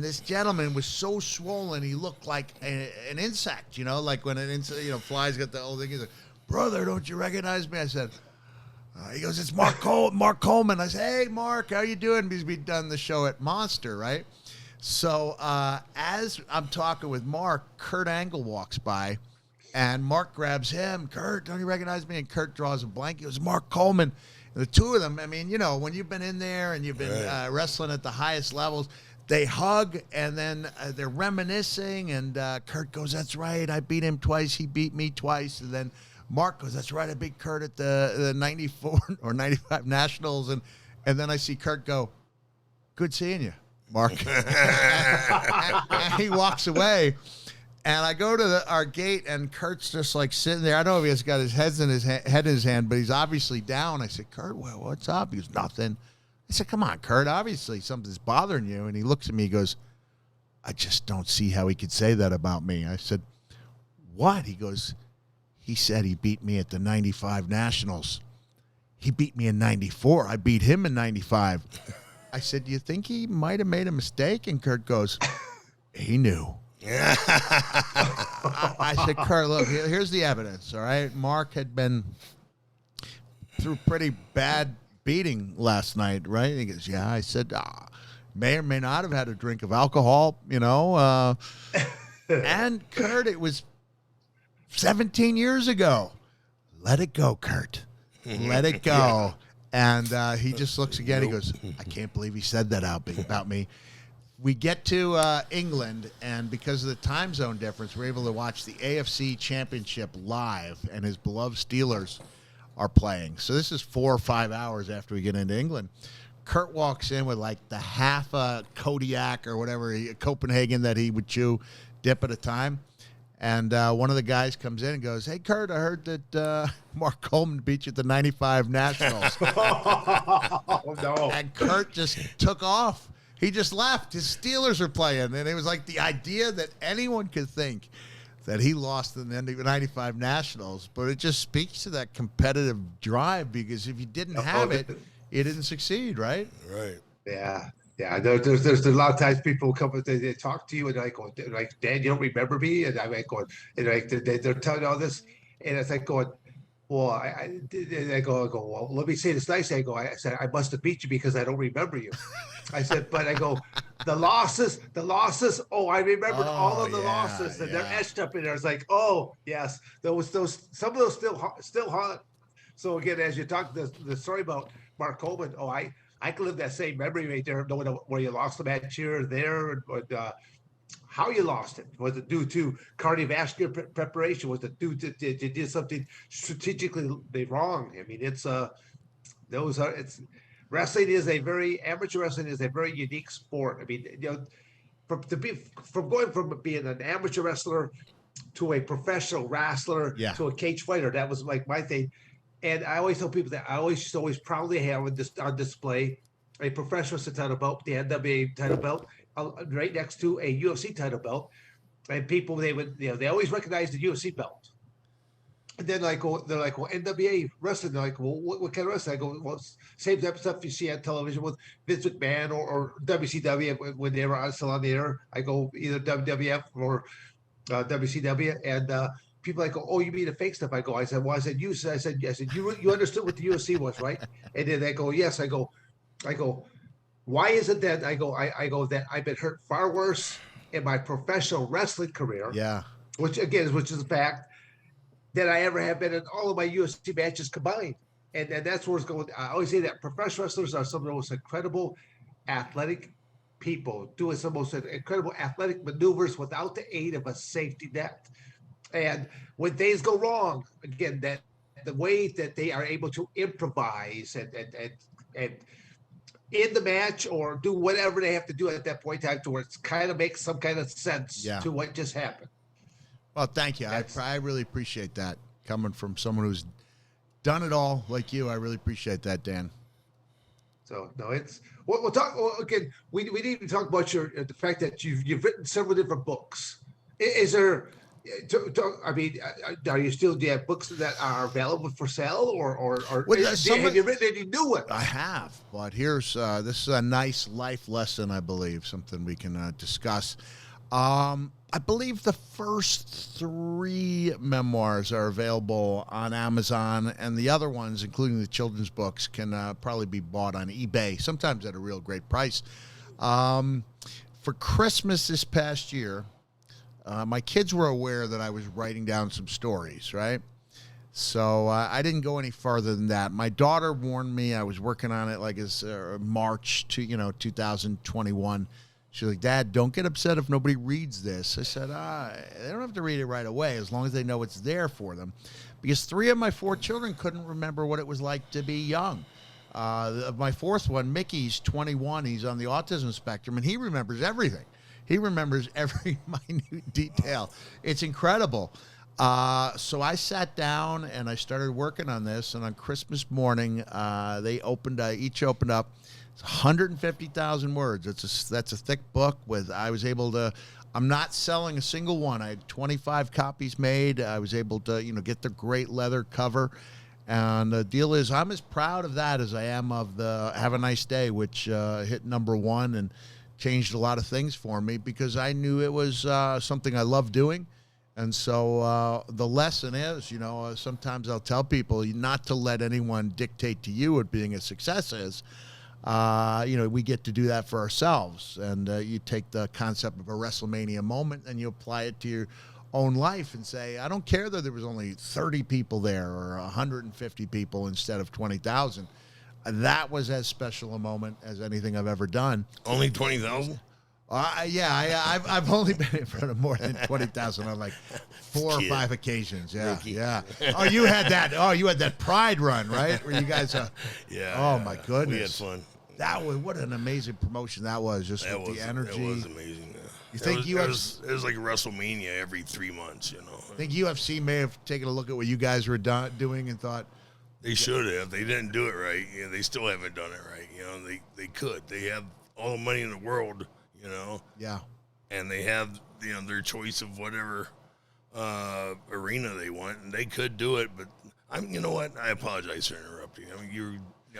this gentleman was so swollen, he looked like an insect, like when an insect, flies got the old thing. He's like, "Brother, don't you recognize me?" I said, he goes, "It's Mark Coleman." I said, "Hey, Mark, how you doing?" Because we'd done the show at Monster, right? So as I'm talking with Mark, Kurt Angle walks by, and Mark grabs him. "Kurt, don't you recognize me?" And Kurt draws a blank. He goes, "Mark Coleman." And the two of them, when you've been in there and you've been wrestling at the highest levels, they hug, and then they're reminiscing, and Kurt goes, "That's right, I beat him twice, he beat me twice." And then Mark goes, "That's right, I beat Kurt at the 94 or 95 Nationals." And then I see Kurt go, "Good seeing you, Mark." And he walks away, and I go to our gate, and Kurt's just like sitting there. I don't know if he's got his head in his hand, but he's obviously down. I said, "Kurt, well, what's up?" He goes, "Nothing." I said, "Come on, Kurt, obviously something's bothering you." And he looks at me, he goes, "I just don't see how he could say that about me." I said, "What?" He goes, "He said he beat me at the 95 Nationals. He beat me in 94. I beat him in 95. I said, "Do you think he might have made a mistake?" And Kurt goes, "He knew." I said, "Kurt, look, here's the evidence, all right? Mark had been through pretty bad beating last night, right?" He goes, "Yeah." I said, "May or may not have had a drink of alcohol, And Kurt, it was 17 years ago. Let it go, Kurt. Let it go." And he just looks again. He goes, "I can't believe he said that about me." We get to England, and because of the time zone difference, we're able to watch the AFC Championship live, and his beloved Steelers are playing. So this is 4 or 5 hours after we get into England. Kurt walks in with like the half a Kodiak or whatever, Copenhagen that he would chew, dip at a time. And one of the guys comes in and goes, "Hey, Kurt, I heard that Mark Coleman beat you at the 95 Nationals." Oh, no. And Kurt just took off. He just left. His Steelers are playing. And it was like the idea that anyone could think that he lost in the 95 Nationals. But it just speaks to that competitive drive, because if you didn't have it, you didn't succeed, right? Right. Yeah. Yeah, there's a lot of times people come and they talk to you, and I go, like, "Dan, you don't remember me?" And I'm like going, and like they're telling all this, and it's like going, "Well, I go, well, let me say this nice." I said, "I must have beat you because I don't remember you." I said, but I go, the losses. Oh, I remembered all of the losses, and they're etched up in there. It's like, oh yes, those some of those still haunt. So again, as you talk the story about Mark Coleman, I can live that same memory right there, knowing where you lost the match here or there, and how you lost it. Was it due to cardiovascular preparation? Was it due to you did something strategically wrong? I mean, it's wrestling is amateur wrestling is a very unique sport. I mean, from going from being an amateur wrestler to a professional wrestler to a cage fighter, that was like my thing. And I always tell people that I always proudly have on display a professional title belt, the NWA title belt, right next to a UFC title belt. And people, they always recognize the UFC belt. And then they're like, well, NWA wrestling. They're like, well, what kind of wrestling? I go, well, same type of stuff you see on television with Vince McMahon or WCW when they were still on the air. I go either WWF or WCW, and people like, oh, you mean the fake stuff? I go, I said, well, I said, you understood what the UFC was, right? And then they go, yes. I go, why is it that I go that I've been hurt far worse in my professional wrestling career, Yeah. which is a fact, than I ever have been in all of my UFC matches combined. And that's where it's going. I always say that professional wrestlers are some of the most incredible athletic people doing some most incredible athletic maneuvers without the aid of a safety net. And when things go wrong, again, that the way that they are able to improvise and in the match or do whatever they have to do at that point in time to where it's kind of makes some kind of sense to what just happened. Well, thank you. I really appreciate that coming from someone who's done it all like you. I really appreciate that, Dan. So no, we'll talk again. We need to talk about the fact that you've written several different books. Is there? I mean, do you have books that are available for sale, or have you written any new ones? I have, but here's this is a nice life lesson, I believe, something we can discuss. I believe the first 3 memoirs are available on Amazon, and the other ones, including the children's books, can probably be bought on eBay, sometimes at a real great price. For Christmas this past year, my kids were aware that I was writing down some stories, right? So I didn't go any further than that. My daughter warned me. I was working on it like it's March 2021. She's like, Dad, don't get upset if nobody reads this. I said, they don't have to read it right away as long as they know it's there for them. Because 3 of my 4 children couldn't remember what it was like to be young. My 4th one, Mickey's 21. He's on the autism spectrum, and he remembers everything. He remembers every minute detail. It's incredible. So I sat down, and I started working on this, and on Christmas morning, they each opened up 150,000 words. That's a thick book I was able to, I'm not selling a single one. I had 25 copies made. I was able to, get the great leather cover. And the deal is I'm as proud of that as I am of the Have a Nice Day, which hit #1 and changed a lot of things for me because I knew it was something I love doing. And so the lesson is, sometimes I'll tell people not to let anyone dictate to you what being a success is. We get to do that for ourselves. And you take the concept of a WrestleMania moment and you apply it to your own life and say, I don't care that there was only 30 people there or 150 people instead of 20,000. That was as special a moment as anything I've ever done. Only 20,000? I've only been in front of more than 20,000 on like 4 or 5 occasions. Yeah. Oh, you had that Pride run, right? Where you guys, my goodness, we had fun. That was what an amazing promotion that was. With the energy, it was amazing. You think it was like WrestleMania every 3 months, I think UFC may have taken a look at what you guys were doing and thought they should have. They didn't do it right. They still haven't done it right. They could. They have all the money in the world. Yeah. And they have, their choice of whatever arena they want, and they could do it, but you know what? I apologize for interrupting.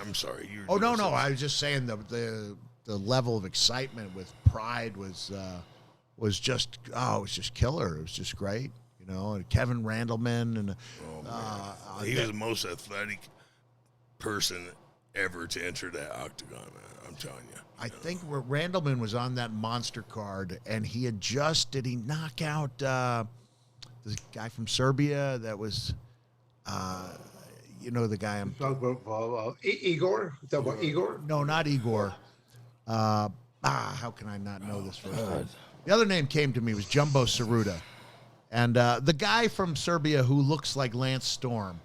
I'm sorry. No. I was just saying the level of excitement with Pride was just, it was just killer. It was just great. And Kevin Randleman and he was the most athletic person ever to enter that octagon, man. I'm telling you. I think Randleman was on that monster card, and he had did he knock out this guy from Serbia that was, the guy I'm talking about, Igor? You talking about Igor? No, not Igor. How can I not know this first name? The other name came to me was Jumbo Saruta. And the guy from Serbia who looks like Lance Storm.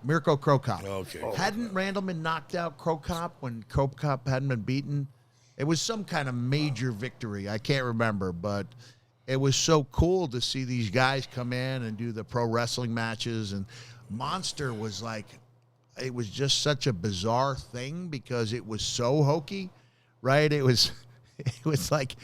Mirko Krokop. Okay. Hadn't Randleman knocked out Krokop when Krokop hadn't been beaten? It was some kind of major victory. I can't remember, but it was so cool to see these guys come in and do the pro wrestling matches. And Monster was it was just such a bizarre thing because it was so hokey, right? It was like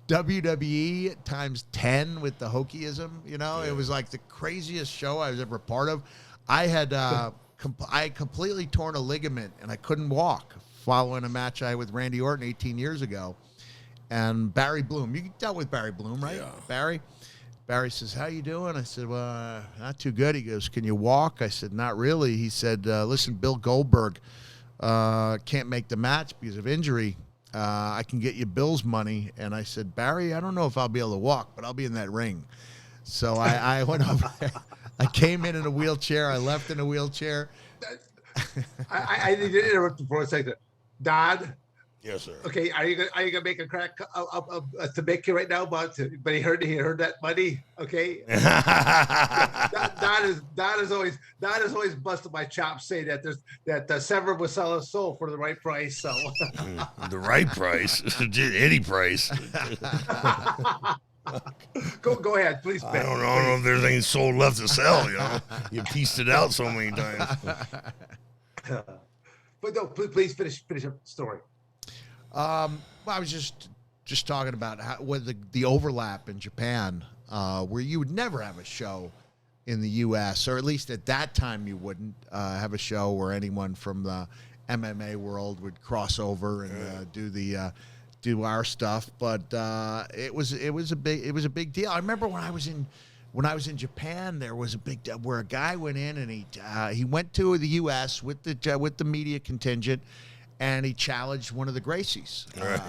WWE times 10 with the Hokiism. You know, it was like the craziest show I was ever part of. I had I completely torn a ligament and I couldn't walk following a match I had with Randy Orton 18 years ago. And Barry Bloom, you dealt with Barry Bloom, right? Yeah. Barry says, how you doing? I said, well, not too good. He goes, can you walk? I said, not really. He said, listen, Bill Goldberg can't make the match because of injury. I can get you Bill's money. And I said, Barry, I don't know if I'll be able to walk, but I'll be in that ring. So I went over there. I came in a wheelchair. I left in a wheelchair. I need to interrupt you for a second. Don? Yes, sir. Okay, are you gonna make a crack to make it right now? But he heard that money. Okay. Don is always busting my chops, saying that Severn was selling his soul for the right price. So the right price, any price. Go ahead, please. I don't know if there's any soul left to sell. You know, you pieced it out so many times. But no, please finish up the story. Well, I was just talking about the overlap in Japan, where you would never have a show in the U.S., or at least at that time you wouldn't have a show where anyone from the MMA world would cross over and do our stuff. But it was a big deal. I remember when I was in Japan, there was a big where a guy went in and he went to the U.S. with the media contingent. And he challenged one of the Gracies. Right.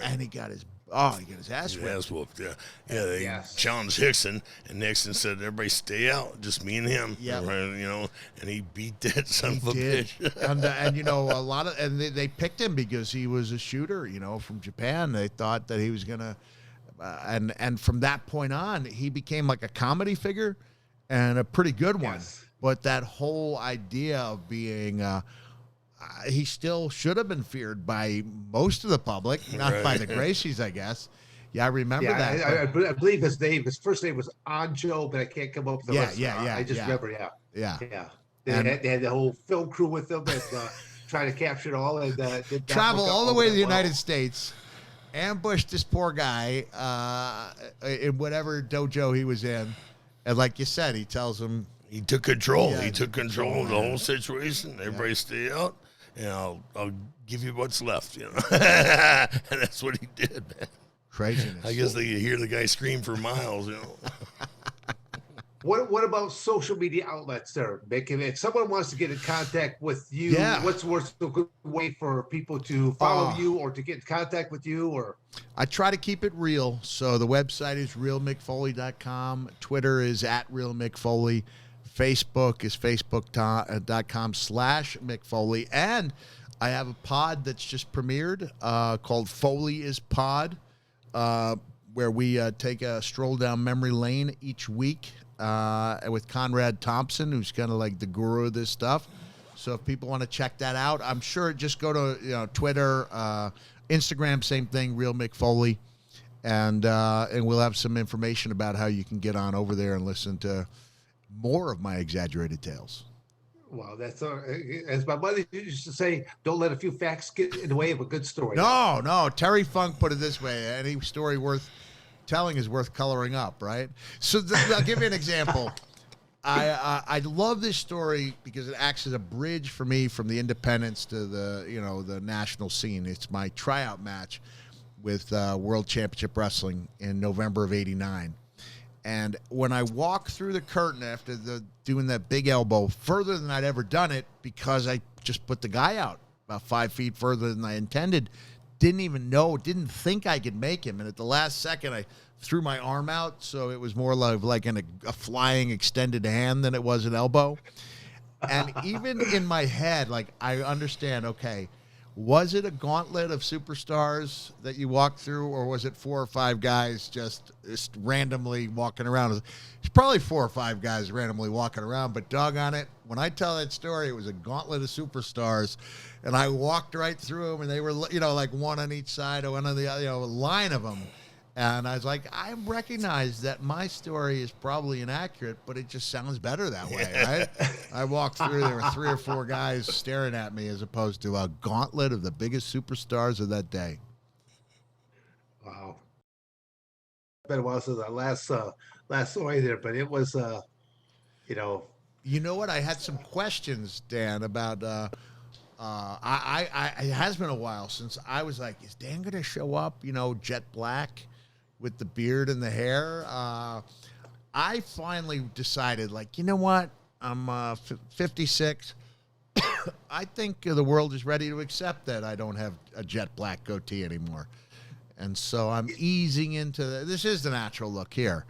And he got his ass whipped. Ass whooped, yeah. They challenged Hickson, and Nixon said, everybody stay out, just me and him. Yeah. You know, and he beat that son of a bitch. And you know, they picked him because he was a shooter, you know, from Japan. They thought that he was going to, and from that point on, he became like a comedy figure and a pretty good one. Yes. But that whole idea of being, he still should have been feared by most of the public, not by the Gracies, I guess. Yeah, I remember that. I believe his first name was Anjo, but I can't come up with the rest. I just remember, Yeah. They had the whole film crew with them and trying to capture it all. And travel all the way to the United States, ambush this poor guy in whatever dojo he was in. And like you said, he tells him, he took control. He took control of the whole situation. Everybody stay out, and I'll give you what's left, you know. And that's what he did, man. Craziness. I guess they hear the guy scream for miles, you know. What about social media outlets there, Mick? If someone wants to get in contact with you, what's a good way for people to follow you or to get in contact with you? Or I try to keep it real. So the website is realmickfoley.com. Twitter is @realmickfoley. Facebook is facebook.com/Mick Foley. And I have a pod that's just premiered called Foley is Pod, where we take a stroll down memory lane each week with Conrad Thompson, who's kind of like the guru of this stuff. So if people want to check that out, I'm sure just go to Twitter, Instagram, same thing, Real Mick Foley. And we'll have some information about how you can get on over there and listen to more of my exaggerated tales. Well, that's as my mother used to say, don't let a few facts get in the way of a good story. No. Terry Funk put it this way: any story worth telling is worth coloring up, right? So I'll give you an example. I love this story because it acts as a bridge for me from the independents to the national scene. It's my tryout match with World Championship Wrestling in November of '89. And when I walked through the curtain after doing that big elbow further than I'd ever done it, because I just put the guy out about 5 feet further than I intended, didn't think I could make him. And at the last second, I threw my arm out, so it was more like a flying extended hand than it was an elbow. And even in my head, like, I understand, okay, was it a gauntlet of superstars that you walked through, or was it 4 or 5 guys just randomly walking around? It's probably 4 or 5 guys randomly walking around, but doggone it, when I tell that story, it was a gauntlet of superstars, and I walked right through them, and they were, like one on each side, or one on the other, a line of them. And I was like, I recognize that my story is probably inaccurate, but it just sounds better that way, right? I walked through, there were 3 or 4 guys staring at me as opposed to a gauntlet of the biggest superstars of that day. Wow. been a while since I last saw you there, but it was you know. You know what? I had some questions, Dan, about. It has been a while since I was like, is Dan going to show up? You know, jet black with the beard and the hair. I finally decided, like, you know what? I'm 56. I think the world is ready to accept that I don't have a jet black goatee anymore. And so I'm easing into this is the natural look here.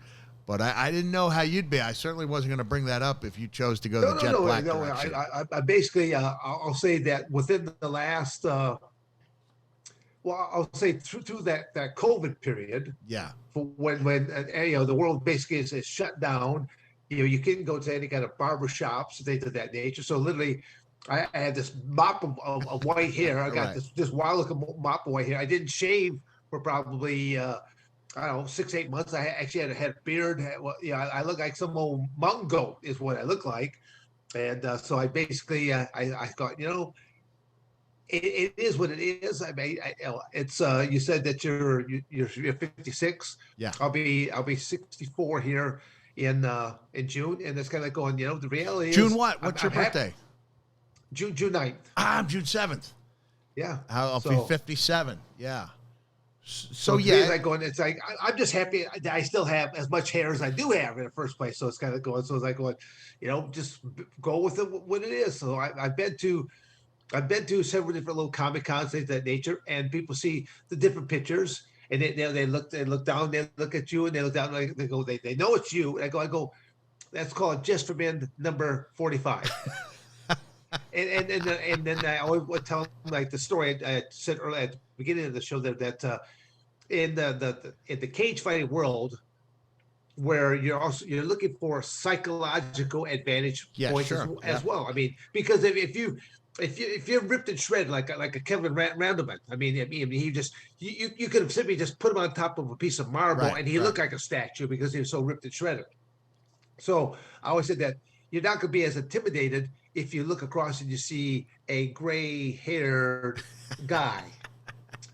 But I didn't know how you'd be. I certainly wasn't going to bring that up if you chose to go the jet black direction. I basically, I'll say that within the last, well, I'll say through that COVID period. Yeah. For when the world basically is shut down, you couldn't go to any kind of barber shops, things of that nature. So literally, I had this mop of white hair. I got this wild looking mop of white hair. I didn't shave for probably. I don't know, 6-8 months. I actually had a beard. I look like some old mountain goat is what I look like. And so I basically, I thought, it is what it is. I mean, it's, you said that you're 56. Yeah. I'll be 64 here in June. And it's kind of like going, the reality is. June what? What's your birthday? June 9th. I'm June 7th. Yeah. I'll be 57. Yeah. So yeah, it's like I'm just happy that I still have as much hair as I do have in the first place. So it's kind of going. So it's like going, just go with it what it is. So I've been to several different little Comic Cons, things of that nature, and people see the different pictures, and they look down, they look at you, and they look down, like they go, they know it's you. And I go, that's called Just for Men number 45. and then I always would tell them like the story I said earlier at the beginning of the show that in the cage fighting world, where you're looking for psychological advantage points as well. I mean, because if you're ripped and shredded like a Kevin Randleman, I mean he just you could have simply just put him on top of a piece of marble and he looked like a statue because he was so ripped and shredded. So I always said that you're not going to be as intimidated if you look across and you see a gray-haired guy.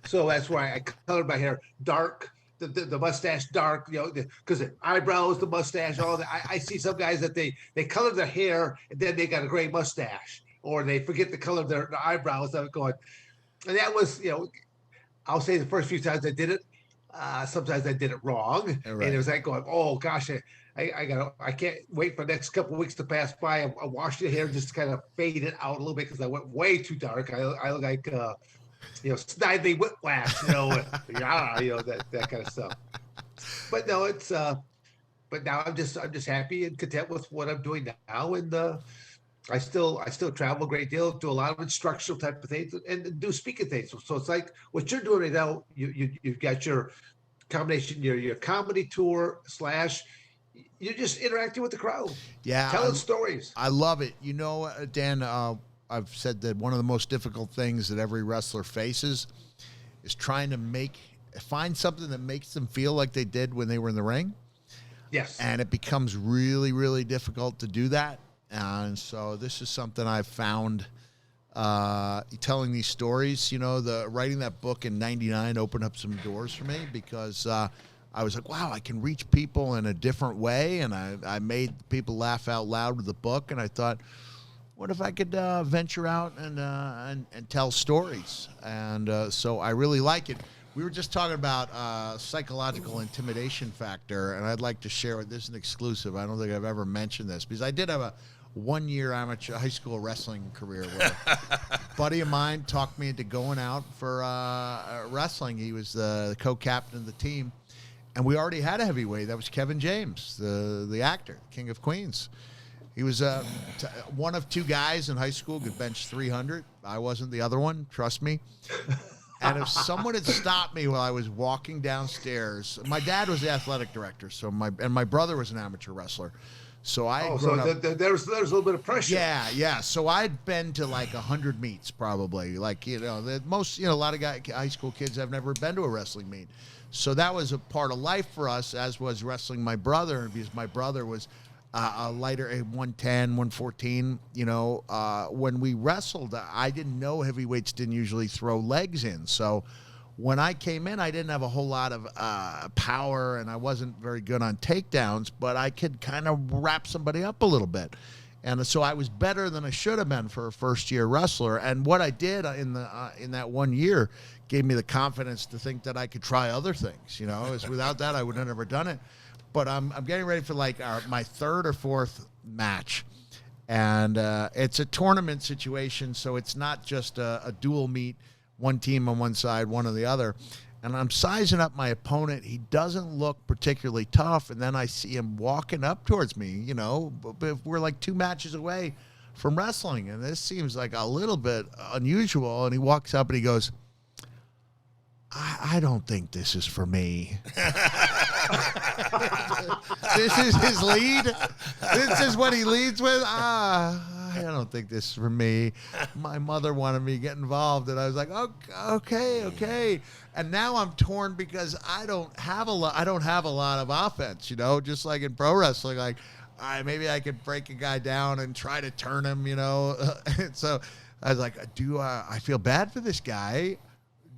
So that's why I colored my hair dark, the mustache dark, because the eyebrows, the mustache, all that. I see some guys that they color their hair and then they got a gray mustache, or they forget to color their eyebrows. I'm going, and that was, I'll say the first few times I did it, sometimes I did it wrong, and it was like going, oh gosh, I can't wait for the next couple of weeks to pass by. I washed the hair just to kind of fade it out a little bit because I went way too dark. I look like Snidely Whiplash, that kind of stuff. But no, it's but now I'm just happy and content with what I'm doing now, and I still travel a great deal, do a lot of instructional type of things, and do speaking things. So it's like what you're doing right now. You've got your combination, your comedy tour / you're just interacting with the crowd. Yeah. Telling stories. I love it. Dan, I've said that one of the most difficult things that every wrestler faces is trying to find something that makes them feel like they did when they were in the ring. Yes. And it becomes really, really difficult to do that. And so this is something I've found telling these stories. Writing that book in '99 opened up some doors for me because I was like, wow, I can reach people in a different way. And I made people laugh out loud with the book. And I thought, what if I could venture out and tell stories? And so I really like it. We were just talking about psychological intimidation factor, and I'd like to share it. This is an exclusive. I don't think I've ever mentioned this because I did have a one-year amateur high school wrestling career where a buddy of mine talked me into going out for wrestling. He was the co-captain of the team, and we already had a heavyweight. That was Kevin James, the actor, King of Queens. He was one of two guys in high school could bench 300. I wasn't the other one, trust me. And if someone had stopped me while I was walking downstairs, my dad was the athletic director, and my brother was an amateur wrestler. So there's a little bit of pressure. Yeah. So I'd been to like 100 meets probably. Like, a lot of high school kids have never been to a wrestling meet. So that was a part of life for us, as was wrestling my brother, because my brother was a lighter 110, 114. When we wrestled, I didn't know heavyweights didn't usually throw legs in. So When I came in, I didn't have a whole lot of power, and I wasn't very good on takedowns, but I could kind of wrap somebody up a little bit. And so I was better than I should have been for a first-year wrestler. And what I did in that 1 year gave me the confidence to think that I could try other things. You know, without that, I would have never done it. But I'm getting ready for like my third or fourth match, and it's a tournament situation, so it's not just a dual meet, one team on one side, one on the other. And I'm sizing up my opponent. He doesn't look particularly tough, and then I see him walking up towards me. You know, but we're like 2 matches away from wrestling, and this seems like a little bit unusual. And he walks up and he goes, I don't think this is for me. This is his lead. This is what he leads with. I don't think this is for me. My mother wanted me to get involved, and I was like, okay. And now I'm torn because I don't have a lot of offense. You know, just like in pro wrestling, like maybe I could break a guy down and try to turn him. You know, and so I was like, I feel bad for this guy?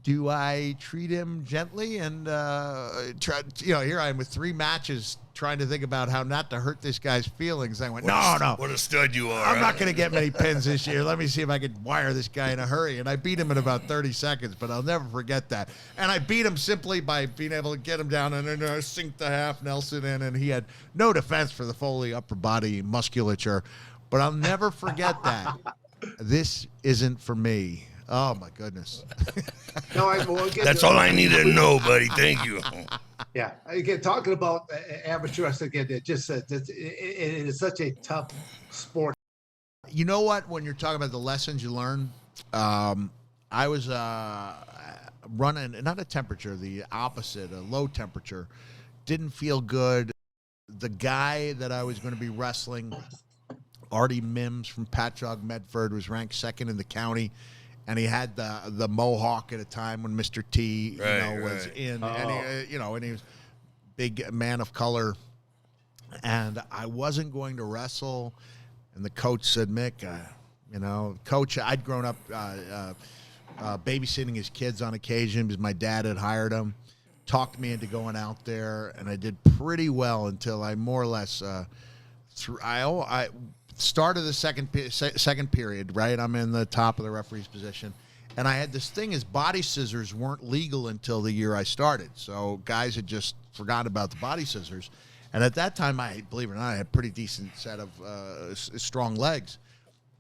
Do I treat him gently and try? You know, here I am with 3 matches trying to think about how not to hurt this guy's feelings. I went, no. What a stud you are. I'm not going to get many pins this year. Let me see if I can wire this guy in a hurry. And I beat him in about 30 seconds, but I'll never forget that. And I beat him simply by being able to get him down and then sink the half Nelson in. And he had no defense for the Foley upper body musculature. But I'll never forget that. This isn't for me. Oh, my goodness. That's all I needed to know, buddy. Thank you. Yeah. Again, talking about amateur wrestling, again, it is such a tough sport. You know what? When you're talking about the lessons you learn, I was running, not a temperature, the opposite, a low temperature. Didn't feel good. The guy that I was going to be wrestling, Artie Mims from Patchogue, Medford, was ranked 2nd in the county. And he had the mohawk at a time when Mr. T, was in, and he was big man of color. And I wasn't going to wrestle. And the coach said, Mick, Coach, I'd grown up babysitting his kids on occasion because my dad had hired him. Talked me into going out there, and I did pretty well until I more or less start of the second period, right? I'm in the top of the referee's position. And I had this thing is body scissors weren't legal until the year I started. So guys had just forgotten about the body scissors. And at that time, believe it or not, I had a pretty decent set of strong legs.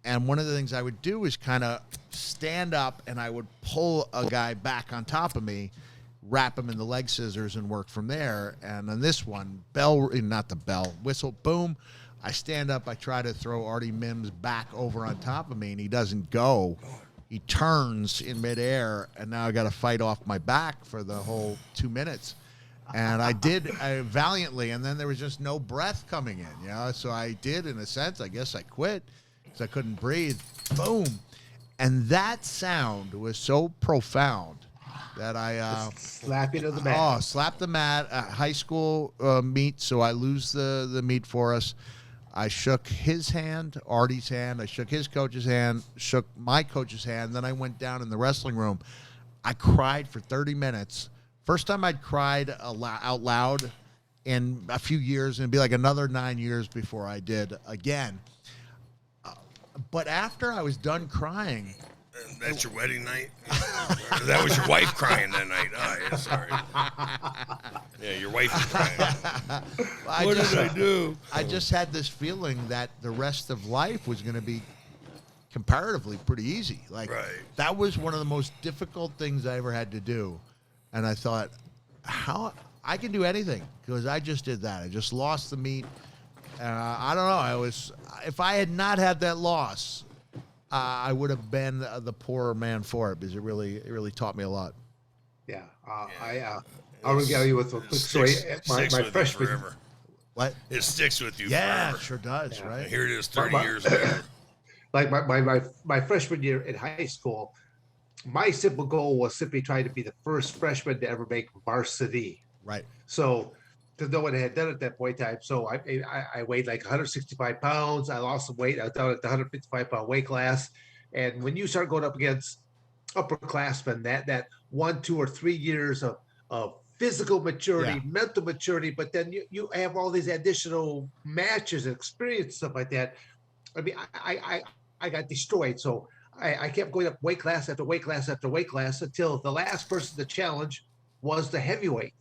And one of the things I would do is kind of stand up and I would pull a guy back on top of me, wrap him in the leg scissors and work from there. And on this one, whistle, boom. I stand up, I try to throw Artie Mims back over on top of me, and he doesn't go. He turns in midair, and now I got to fight off my back for the whole 2 minutes. And I did valiantly, and then there was just no breath coming in, So I did, in a sense, I guess I quit because I couldn't breathe. Boom. And that sound was so profound that I slap into the mat. Oh, slap the mat. High school meet, so I lose the meet for us. I shook his hand, Artie's hand. I shook his coach's hand, shook my coach's hand. Then I went down in the wrestling room. I cried for 30 minutes. First time I'd cried out loud in a few years, and it'd be like another 9 years before I did again. But after I was done crying. That's your wedding night? That was your wife crying that night. Oh, yeah, sorry. Yeah, your wife was crying. What did I do? I just had this feeling that the rest of life was going to be comparatively pretty easy. That was one of the most difficult things I ever had to do. And I thought, how I can do anything because I just did that. I just lost the meet. I don't know. If I had not had that loss, I would have been the poorer man for it because it really taught me a lot. Yeah, I'll regale you with a quick story. My freshman. What? It sticks with you. Yeah, forever. It sure does. Yeah. Right. And here it is, 30 years later. Like my freshman year in high school, my simple goal was simply trying to be the first freshman to ever make varsity. Right. So, because no one had done it at that point in time. So I weighed like 165 pounds. I lost some weight. I was down at the 155-pound weight class. And when you start going up against upperclassmen, that 1, 2, or 3 years of physical maturity, mental maturity, but then you have all these additional matches and experience, stuff like that. I mean, I got destroyed. So I kept going up weight class after weight class after weight class until the last person to challenge was the heavyweight.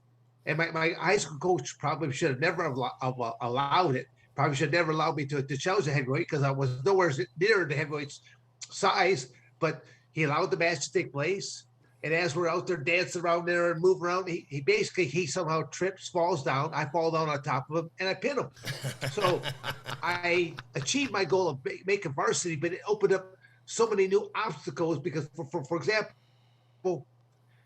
And my high school coach probably should have never allowed it. Probably should have never allowed me to challenge the heavyweight because I was nowhere near the heavyweight's size. But he allowed the match to take place. And as we're out there dancing around there and moving around, he somehow trips, falls down. I fall down on top of him and I pin him. So I achieved my goal of making varsity, but it opened up so many new obstacles because, for example,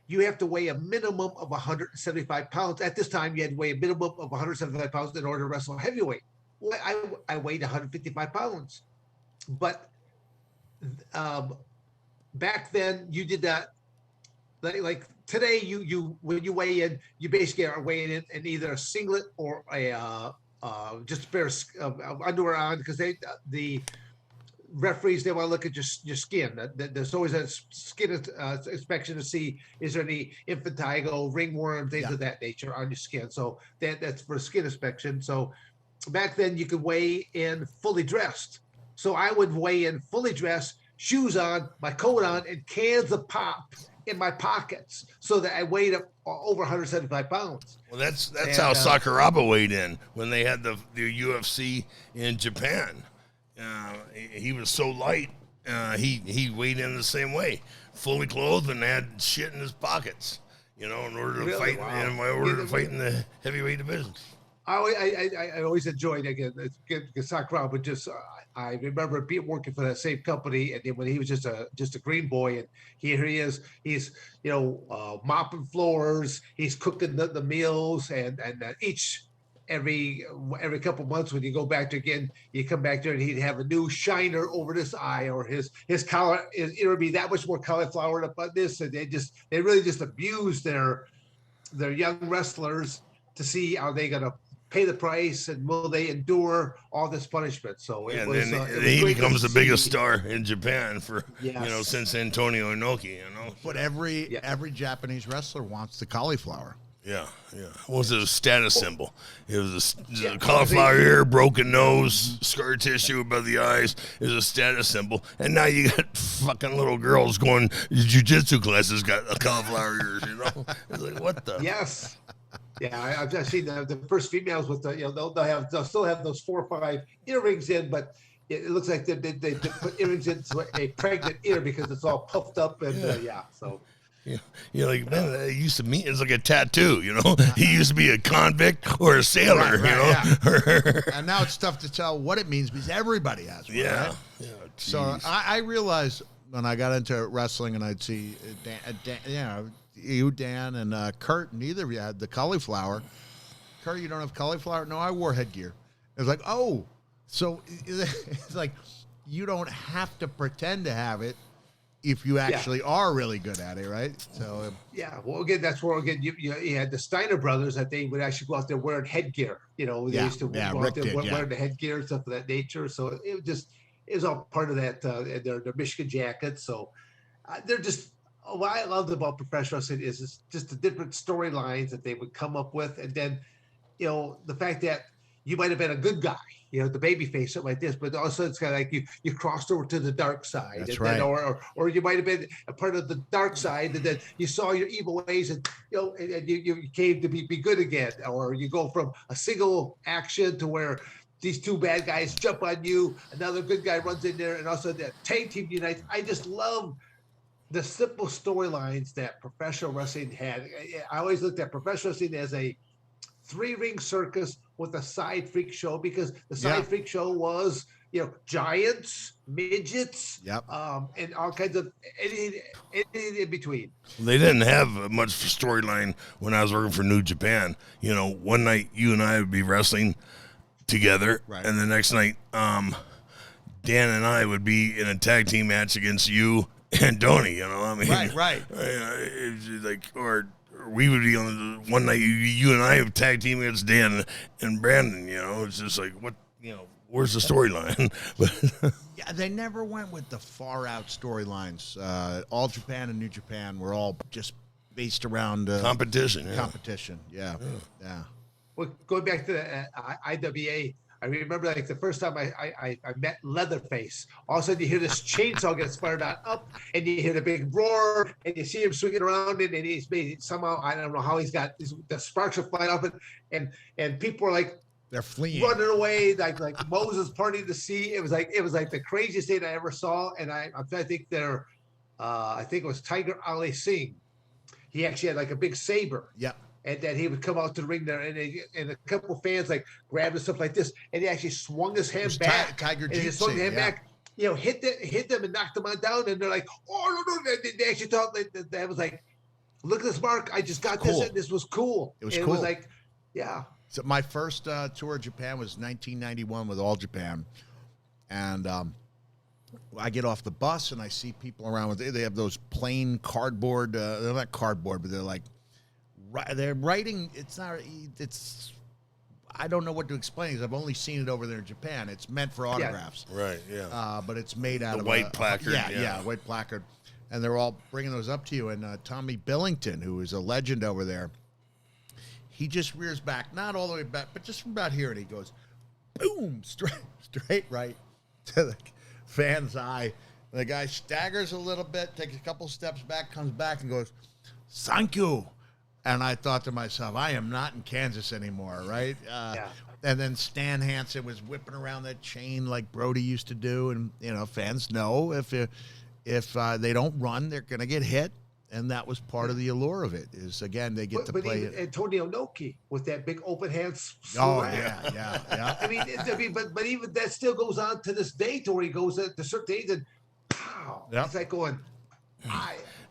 you have to weigh a minimum of 175 pounds. At this time, you had to weigh a minimum of 175 pounds in order to wrestle heavyweight. Well, I weighed 155 pounds. But back then, you did that. Like today, you when you weigh in, you basically are weighing in either a singlet or a just a pair of underwear on because the referees, they want to look at your skin. There's always a skin inspection to see is there any impetigo, ringworm, things of that nature on your skin. So that's for skin inspection. So back then you could weigh in fully dressed. So I would weigh in fully dressed, shoes on, my coat on, and cans of pop in my pockets, so that I weighed up over 175 pounds. Well, that's how Sakuraba weighed in when they had the UFC in Japan. He was so light, he weighed in the same way, fully clothed and had shit in his pockets, in order to fight. Wow. In order to fight in the heavyweight division. I always enjoyed Sakuraba, but just I remember working for that same company, and then when he was just a green boy, and here he is, he's mopping floors, he's cooking the meals, and every couple months when you go back to again, you come back there and he'd have a new shiner over this eye, or his collar, it would be that much more cauliflowered up on this, and they really just abuse their young wrestlers to see are they gonna pay the price and will they endure all this punishment. So he becomes the biggest star in Japan for since Antonio Inoki. But every Japanese wrestler wants the cauliflower. Yeah. It was a status symbol. It was a cauliflower ear, broken nose, scar tissue above the eyes. It was a status symbol. And now you got fucking little girls going jiu-jitsu classes got cauliflower ears. It's like, what the? Yes. Yeah, I've seen the first females with they'll still have those 4 or 5 earrings in, but it looks like they put earrings into a pregnant ear because it's all puffed up and so. Yeah, you're like, man, it used to mean it's like a tattoo, He used to be a convict or a sailor, right. And now it's tough to tell what it means because everybody has one. Yeah. Right? Yeah. So I realized when I got into wrestling and I'd see Dan, you, Dan, and Kurt, neither of you had the cauliflower. Kurt, you don't have cauliflower? No, I wore headgear. It was like, oh, so it's like you don't have to pretend to have it if you actually are really good at it, right? So well, again, that's where you had the Steiner brothers that they would actually go out there wearing headgear. They used to go out there wearing the headgear and stuff of that nature. So it was all part of that. Their Michigan jackets. So they're just. What I loved about professional wrestling is just the different storylines that they would come up with, and then, the fact that you might have been a good guy, the baby face, something like this, but also it's kind of like you crossed over to the dark side. That's right. Or you might have been a part of the dark side, and then you saw your evil ways, and you came to be good again, or you go from a single action to where these 2 bad guys jump on you, another good guy runs in there, and also that tag team unites. I just love the simple storylines that professional wrestling had. I always looked at professional wrestling as a 3-ring circus with a side freak show, because the side freak show was, giants, midgets, and all kinds of anything in between. They didn't have much storyline when I was working for New Japan. One night you and I would be wrestling together, and the next night, Dan and I would be in a tag team match against you and Tony, right. Like, or we would be on one night. You and I have tag team against Dan and Brandon. It's just like, what, where's the storyline? But Yeah, they never went with the far out storylines. All Japan and New Japan were all just based around competition. Yeah. Competition, yeah. Well, going back to the IWA, I remember like the first time I met Leatherface. All of a sudden, you hear this chainsaw gets fired on up, and you hear the big roar, and you see him swinging around, and he's made somehow, I don't know how he's got the sparks are flying up, and people are like they're fleeing, running away, like Moses parting the sea. It was like the craziest thing I ever saw, and I think I think it was Tiger Ali Singh. He actually had like a big saber. Yep. And then he would come out to the ring there, and a couple of fans like grabbed and stuff like this, and he actually swung his hand back. Tiger and he swung his hand back, hit them and knocked them on down, and they're like, oh no! They actually thought that was like, look at this, Mark. I just got this, and this was cool. It was cool. It was like, yeah. So my first tour of Japan was 1991 with All Japan, and I get off the bus and I see people around with they have those plain cardboard. They're not cardboard, but they're like. They're writing. It's. I don't know what to explain because I've only seen it over there in Japan. It's meant for autographs, right? Yeah. But it's made out of white placard. Yeah, white placard, and they're all bringing those up to you. And Tommy Billington, who is a legend over there, he just rears back, not all the way back, but just from about here, and he goes, boom, straight right to the fan's eye. The guy staggers a little bit, takes a couple steps back, comes back, and goes, "Thank you." And I thought to myself, I am not in Kansas anymore, right? And then Stan Hansen was whipping around that chain like Brody used to do. And, fans know if they don't run, they're going to get hit. And that was part of the allure of it is, again, they get to play it. Antonio Inoki with that big open hand. Oh, yeah. I mean, but even that still goes on to this day to where he goes to certain days and pow. Yep. It's like going,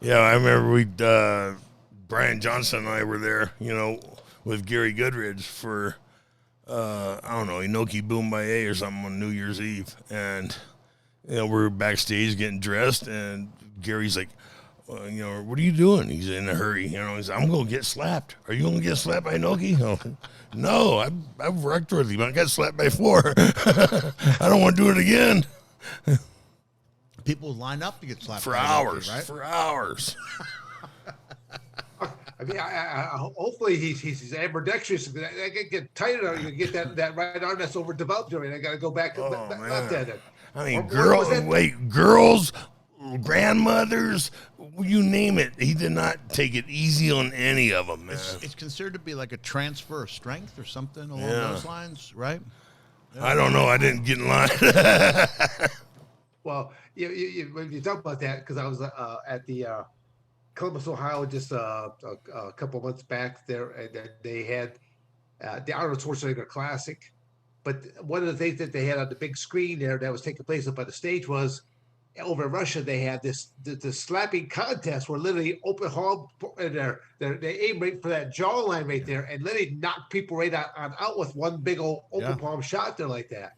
Yeah, I remember Brian Johnson and I were there, with Gary Goodridge for, I don't know, Inoki Boombaye or something on New Year's Eve. And, we're backstage getting dressed, and Gary's like, what are you doing? He's in a hurry. He's like, I'm going to get slapped. Are you going to get slapped by Inoki? No, I've wrecked with him. I got slapped by 4. I don't want to do it again. People line up to get slapped for by hours, Inoki, right? For hours. I mean, hopefully he's ambidextrous. I can get tighter. You get that right arm that's overdeveloped. I mean, I got to go back left at it. I mean, girls, grandmothers, you name it. He did not take it easy on any of them, man. It's considered to be like a transfer of strength or something along those lines, right? Yeah. I don't know. I didn't get in line. Well, when you talk about that, because I was at the Columbus, Ohio, just a couple months back there, and they had the Arnold Schwarzenegger Classic. But one of the things that they had on the big screen there that was taking place up on the stage was over in Russia, they had this slapping contest where literally open hall, they aim right for that jawline right there and literally knock people right on out with one big old open palm shot there like that.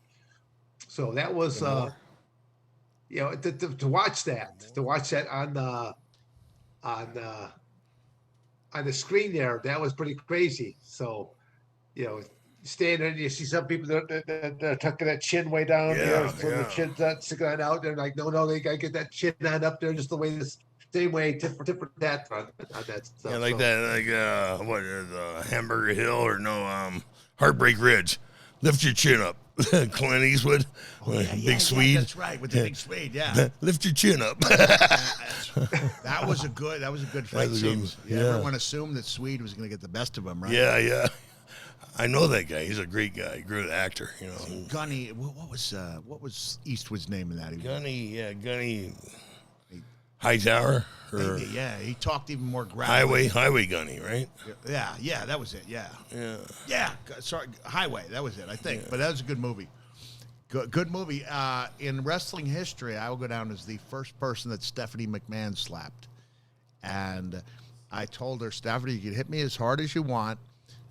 So that was, to watch that on the screen there, that was pretty crazy. So, stand there and you see some people they're tucking that chin way down there, so the chin's not sticking out. They're like, no, they gotta get that chin on up there just the way this same way tit for tat on that stuff. Yeah, like that, what is Hamburger Hill or Heartbreak Ridge? Lift your chin up. Clint Eastwood, big Swede. That's right, with the big Swede. Yeah, lift your chin up. that was a good fight scene. Everyone assumed that Swede was going to get the best of him, right? Yeah. I know that guy. He's a great guy, great actor. Gunny. What was Eastwood's name in that? Gunny Hightower. He talked even more gravelly. Highway Gunny, right? Yeah, that was it. Yeah. Sorry, Highway. That was it, I think. But that was a good movie. Good movie. In wrestling history, I will go down as the first person that Stephanie McMahon slapped, and I told her, Stephanie, you can hit me as hard as you want.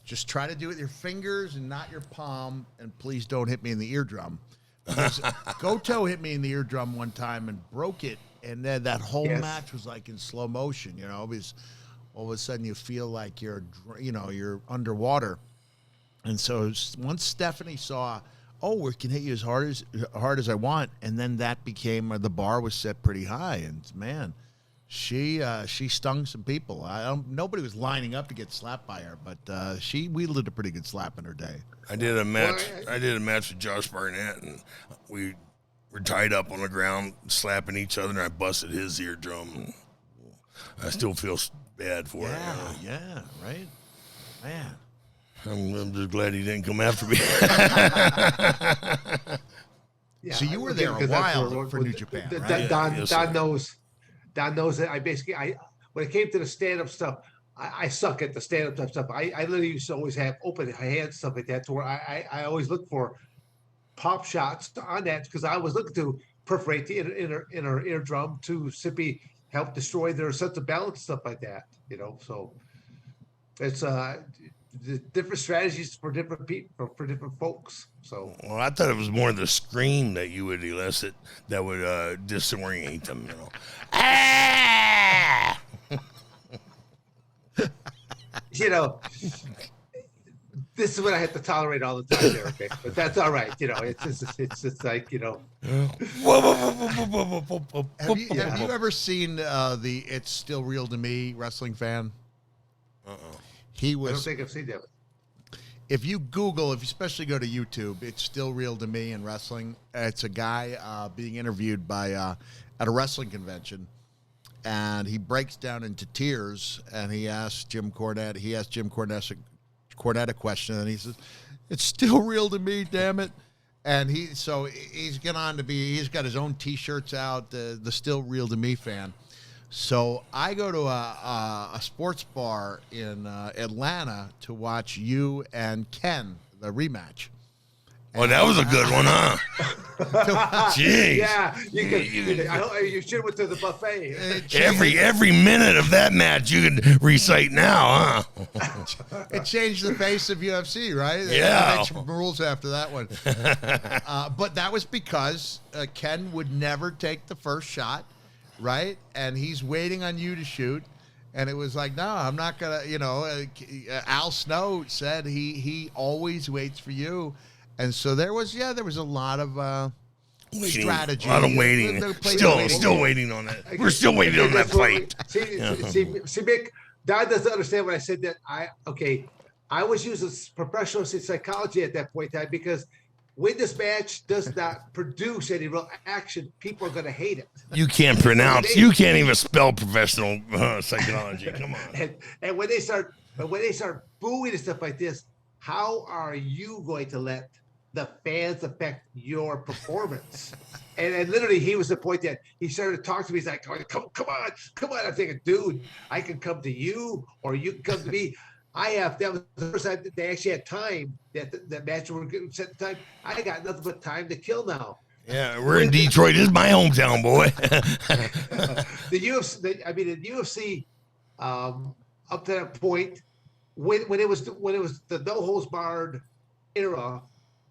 Just try to do it with your fingers and not your palm, and please don't hit me in the eardrum. Because Goto hit me in the eardrum one time and broke it, and then that whole match was like in slow motion, because all of a sudden you feel like you're underwater. And so once Stephanie saw oh, we can hit you as hard as I want, and then that became the bar was set pretty high, and man, she stung some people. Nobody was lining up to get slapped by her, but she wielded a pretty good slap in her day. I did a match. I did a match with Josh Barnett, and we were tied up on the ground, slapping each other, and I busted his eardrum. And I still feel bad for it. Yeah, right, man. I'm just glad he didn't come after me. Yeah, so you were there a while for New Japan, right? Don knows that I when it came to the stand-up stuff, I suck at the stand-up type stuff. I literally used to always have open hands, stuff like that, to where I always look for pop shots on that because I was looking to perforate the inner eardrum to simply help destroy their sense of balance, stuff like that. So it's the different strategies for different people, for different folks. So well, I thought it was more the scream that you would elicit that would disorient them. Ah! This is what I have to tolerate all the time, Eric. But that's all right. It's just like Have you ever seen the "It's Still Real to Me" wrestling fan? He was. I don't think I've seen that. If you Google, if you especially go to YouTube, "It's Still Real to Me" in wrestling. It's a guy being interviewed by at a wrestling convention, and he breaks down into tears, and he asks Jim Cornette. He asked Jim Cornette a question, and he says, "It's still real to me, damn it." And he's got his own T-shirts out, the "Still Real to Me" fan. So I go to a sports bar in Atlanta to watch you and Ken, the rematch. Well, that was a good one, huh? Jeez. Yeah, you should have went to the buffet. Every minute of that match you can recite now, huh? It changed the face of UFC, right? Yeah. They made some rules after that one. But that was because Ken would never take the first shot, right? And he's waiting on you to shoot. And it was like, no, I'm not going to, Al Snow said he always waits for you. And so there was a lot of strategy. A lot of waiting. Still waiting on that. We're still waiting on that fight. See, Mick, Don doesn't understand when I said that. I was using professional psychology at that point in time because when this match does not produce any real action, people are going to hate it. You can't pronounce. You can't even spell professional psychology. Come on. And when they start booing and stuff like this, how are you going to let the fans affect your performance? And literally, he was the point that he started to talk to me. He's like, come on. I'm thinking, dude, I can come to you or you can come to me. That was the first time that they actually had time, that match were set time. I got nothing but time to kill now. Yeah, we're in Detroit. This is my hometown, boy. The UFC, up to that point, when it was the no holds barred era,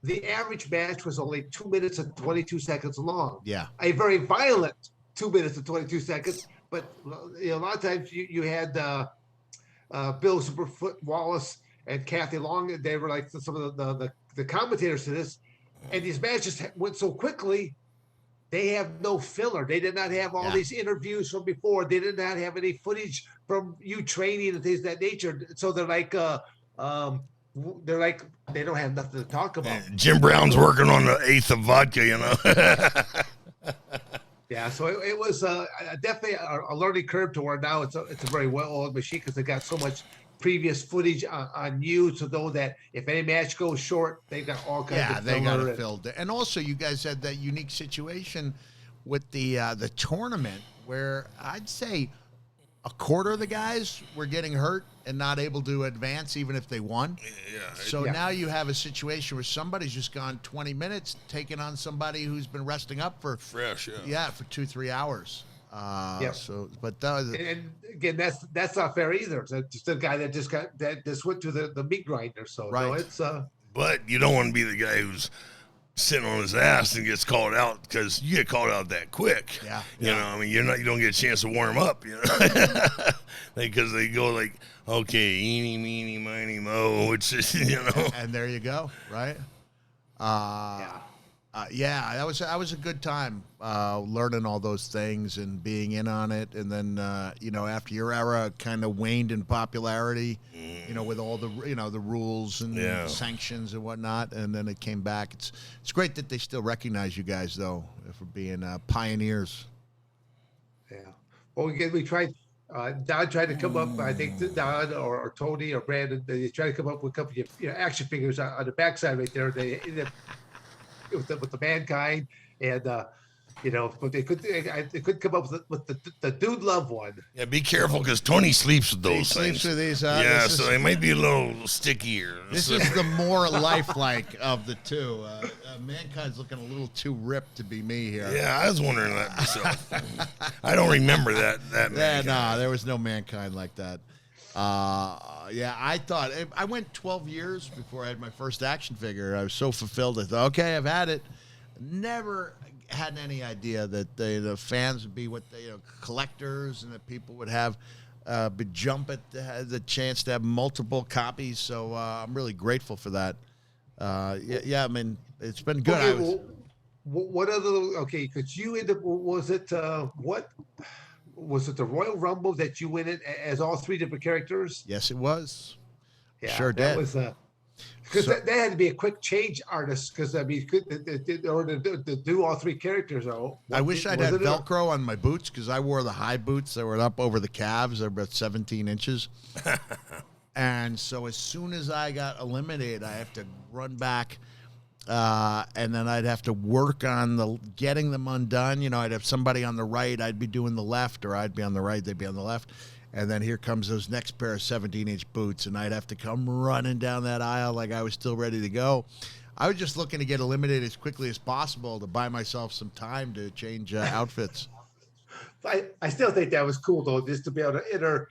the average match was only 2 minutes and 22 seconds long. Yeah, a very violent 2 minutes and 22 seconds. But a lot of times you had Bill Superfoot Wallace and Kathy Long. They were like some of the commentators to this, and these matches went so quickly. They have no filler. They did not have all these interviews from before. They did not have any footage from you training and things of that nature. So they're like, they don't have nothing to talk about. Jim Brown's working on the eighth of vodka, Yeah, so it was definitely a learning curve to where now it's a very well-oiled machine because they got so much previous footage on you to know that if any match goes short, they've got all kinds of they got it filled. And also, you guys had that unique situation with the tournament where I'd say a quarter of the guys were getting hurt and not able to advance even if they won. So now you have a situation where somebody's just gone 20 minutes taking on somebody who's been resting up for fresh, for 2-3 hours. So, but and again, that's not fair either. It's just a guy that just went to the meat grinder. So right. No, it's but you don't want to be the guy who's sitting on his ass and gets called out because you get called out that quick. You know, I mean, you don't get a chance to warm up, because they go like, okay, eeny, meeny, miny, mo, which is, And there you go, right? Yeah, that was a good time learning all those things and being in on it. And then after your era kind of waned in popularity, with all the the rules and sanctions and whatnot, and then it came back. It's great that they still recognize you guys though for being pioneers. Yeah. Well, again, we tried. Don tried to come up. I think Don or Tony or Brandon. They tried to come up with a couple of action figures on the backside right there. They ended up with the mankind, and but they couldn't come up with the Dude Love one. Yeah, be careful because Tony sleeps with those He things. sleeps with these. So they might be a little stickier. This is the more lifelike of the two. Mankind's looking a little too ripped to be me here. Yeah, I was wondering that myself. I don't remember that. There was no Mankind like that. I thought I went 12 years before I had my first action figure. I was so fulfilled. I thought, okay, I've had it. Never had any idea that the fans would be collectors, and that people would have jump at the chance to have multiple copies. So I'm really grateful for that. I mean, it's been good. Okay, what other? Okay, because you end up, was it what? Was it the Royal Rumble that you went in as all three different characters? Yes, it was. Yeah, sure that did. Was because that had to be a quick change artist. Because I mean, in order to do all three characters, I wish I'd had Velcro on my boots because I wore the high boots that were up over the calves. They're about 17 inches. And so as soon as I got eliminated, I have to run back. And then I'd have to work on getting them undone. I'd have somebody on the right, I'd be doing the left, or I'd be on the right, they'd be on the left. And then here comes those next pair of 17-inch boots, and I'd have to come running down that aisle like I was still ready to go. I was just looking to get eliminated as quickly as possible to buy myself some time to change outfits. I still think that was cool, though, just to be able to enter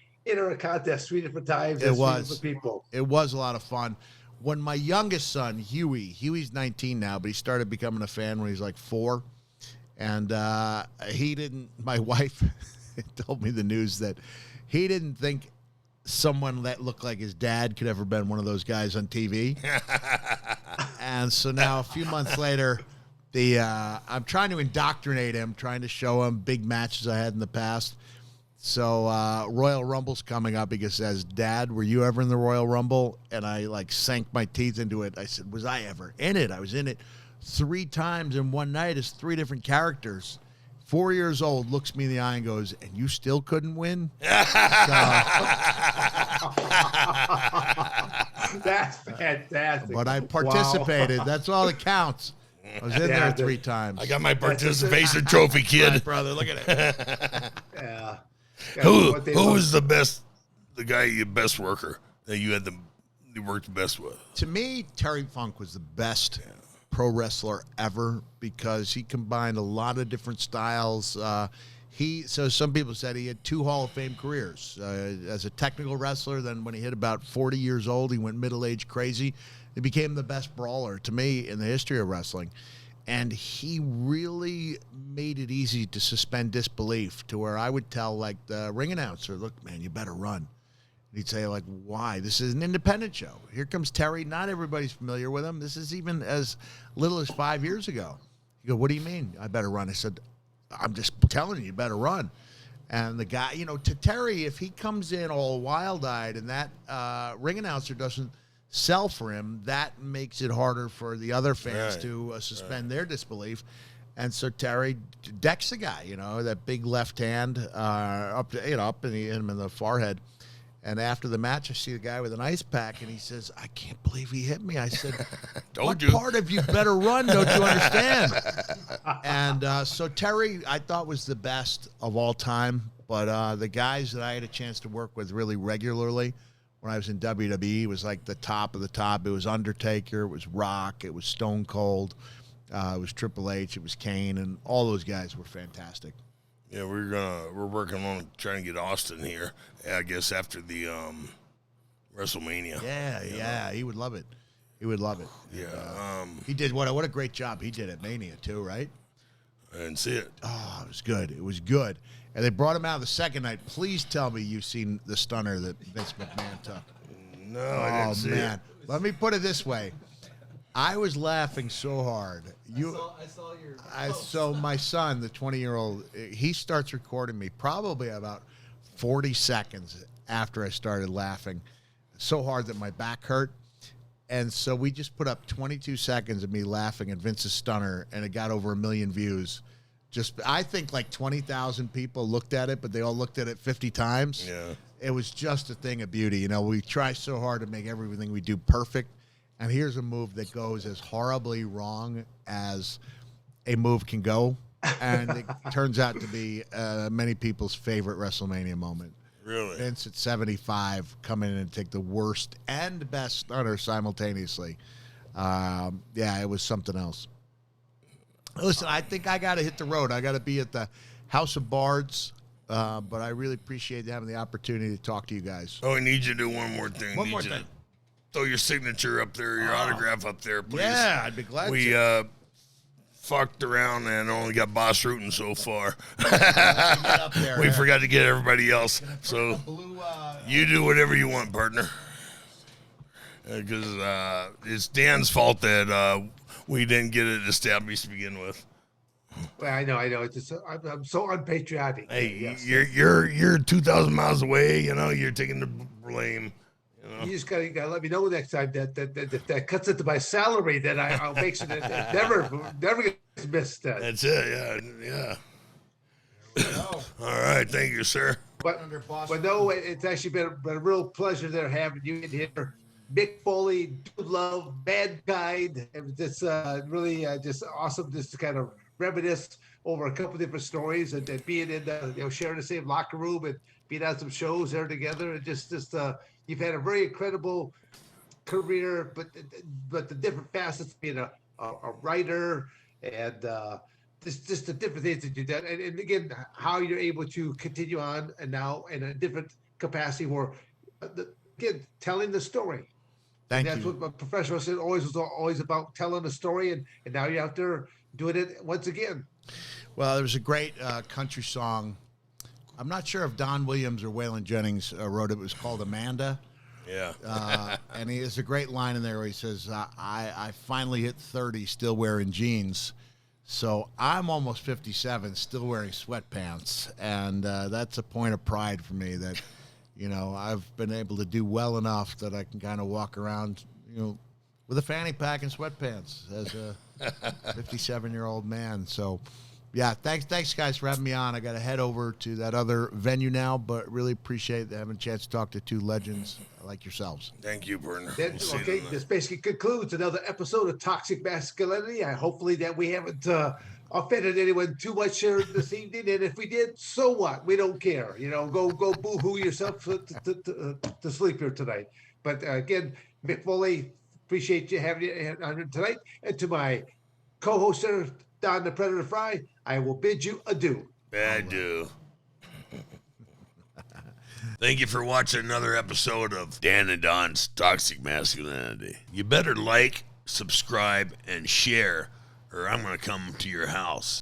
a contest 3 different times. It was. Different people. It was a lot of fun. When my youngest son, Huey's 19 now, but he started becoming a fan when he was like 4. And my wife told me the news that he didn't think someone that looked like his dad could ever been one of those guys on TV. And so now a few months later, I'm trying to indoctrinate him, trying to show him big matches I had in the past. So Royal Rumble's coming up. He says, "Dad, were you ever in the Royal Rumble?" And I sank my teeth into it. I said, "Was I ever in it?" I was in it 3 times in one night as 3 different characters. 4 years old, looks me in the eye and goes, "And you still couldn't win?" That's fantastic. But I participated. Wow. That's all that counts. I was in there 3 times. I got my participation trophy, kid. Right, brother, look at it. Yeah. Who was the best worker that you worked the best with? To me, Terry Funk was the best pro wrestler ever because he combined a lot of different styles. So some people said he had 2 Hall of Fame careers as a technical wrestler. Then when he hit about 40 years old, he went middle-aged crazy. He became the best brawler to me in the history of wrestling. And he really made it easy to suspend disbelief to where I would tell the ring announcer, "Look, man, you better run." And he'd say "Why? This is an independent show. Here comes Terry. Not everybody's familiar with him. This is even as little as 5 years ago." He go, "What do you mean I better run?" I said, "I'm just telling you better run." And the guy, to Terry, if he comes in all wild-eyed and that ring announcer doesn't sell for him, that makes it harder for the other fans to suspend their disbelief. And so Terry decks the guy, that big left hand up and he hit him in the forehead. And after the match, I see the guy with an ice pack, and he says, "I can't believe he hit me." I said, "What part of you better run? Don't you understand?" And so Terry, I thought, was the best of all time. But the guys that I had a chance to work with really regularly when I was in WWE was the top of the top. It was Undertaker, it was Rock, it was Stone Cold, it was Triple H, it was Kane, and all those guys were fantastic. Yeah, we're working on trying to get Austin here, I guess, after the WrestleMania. Yeah, he would love it. He would love it. Yeah. He did what a great job he did at Mania too, right? I didn't see it. Oh, it was good. It was good. And they brought him out the second night. Please tell me you've seen the stunner that Vince McMahon took. No, I didn't see it. Let me put it this way. I was laughing so hard. I saw your post. So my son, the 20-year-old, he starts recording me probably about 40 seconds after I started laughing so hard that my back hurt. And so we just put up 22 seconds of me laughing at Vince's stunner, and it got over 1 million views. I think like 20,000 people looked at it, but they all looked at it 50 times. Yeah. It was just a thing of beauty. You know, we try so hard to make everything we do perfect. And here's a move that goes as horribly wrong as a move can go. And it turns out to be many people's favorite WrestleMania moment. Really? Vince at 75 come in and take the worst and best stunner simultaneously. Yeah, it was something else. Listen, I think I got to hit the road. I got to be at the House of Bards. But I really appreciate having the opportunity to talk to you guys. Oh, I need you to do one more thing. One more thing. Throw your signature up there, your autograph up there, please. Yeah, I'd be glad we, to. Fucked around and only got Boss Rootin' so far. Up there, We forgot to get everybody else. So Blue, you do whatever you want, partner. Because it's Dan's fault that we didn't get it established to begin with. Well, I know. It's just, I'm so unpatriotic. Hey, Yes. you're 2,000 miles away. You know, you're taking the blame. You know? You just gotta let me know next time that if that cuts into my salary, then I'll make sure that it never gets missed. That's it. Yeah. All right, thank you, sir. But no, it's actually been a real pleasure there having you in here. Mick Foley, Dude Love, Mankind. It was just really just awesome just to kind of reminisce over a couple different stories and being in sharing the same locker room and being on some shows there together, and just you've had a very incredible career, but the different facets, being a writer and just the different things that you did, and again how you're able to continue on and now in a different capacity where again telling the story. Thank That's you. what my professional said was always about, telling the story, and now you're out there doing it once again. Well, there was a great country song. I'm not sure if Don Williams or Waylon Jennings wrote it. It was called Amanda. Yeah. And he has a great line in there where he says, I finally hit 30 still wearing jeans. So I'm almost 57 still wearing sweatpants. And that's a point of pride for me that, I've been able to do well enough that I can kind of walk around, with a fanny pack and sweatpants as a 57-year-old man. So, yeah, thanks, guys, for having me on. I got to head over to that other venue now, but really appreciate having a chance to talk to two legends like yourselves. Thank you, partner. Okay, this basically concludes another episode of Toxic Masculinity. Hopefully that we haven't offended anyone too much here this evening, and if we did, so what? We don't care. Go boo-hoo yourself to sleep here tonight. But again, Mick Foley, appreciate you having you on here tonight. And to my co-host, Don the Predator Frye, I will bid you adieu. Adieu. Thank you for watching another episode of Dan and Don's Toxic Masculinity. You better like, subscribe, and share, or I'm going to come to your house.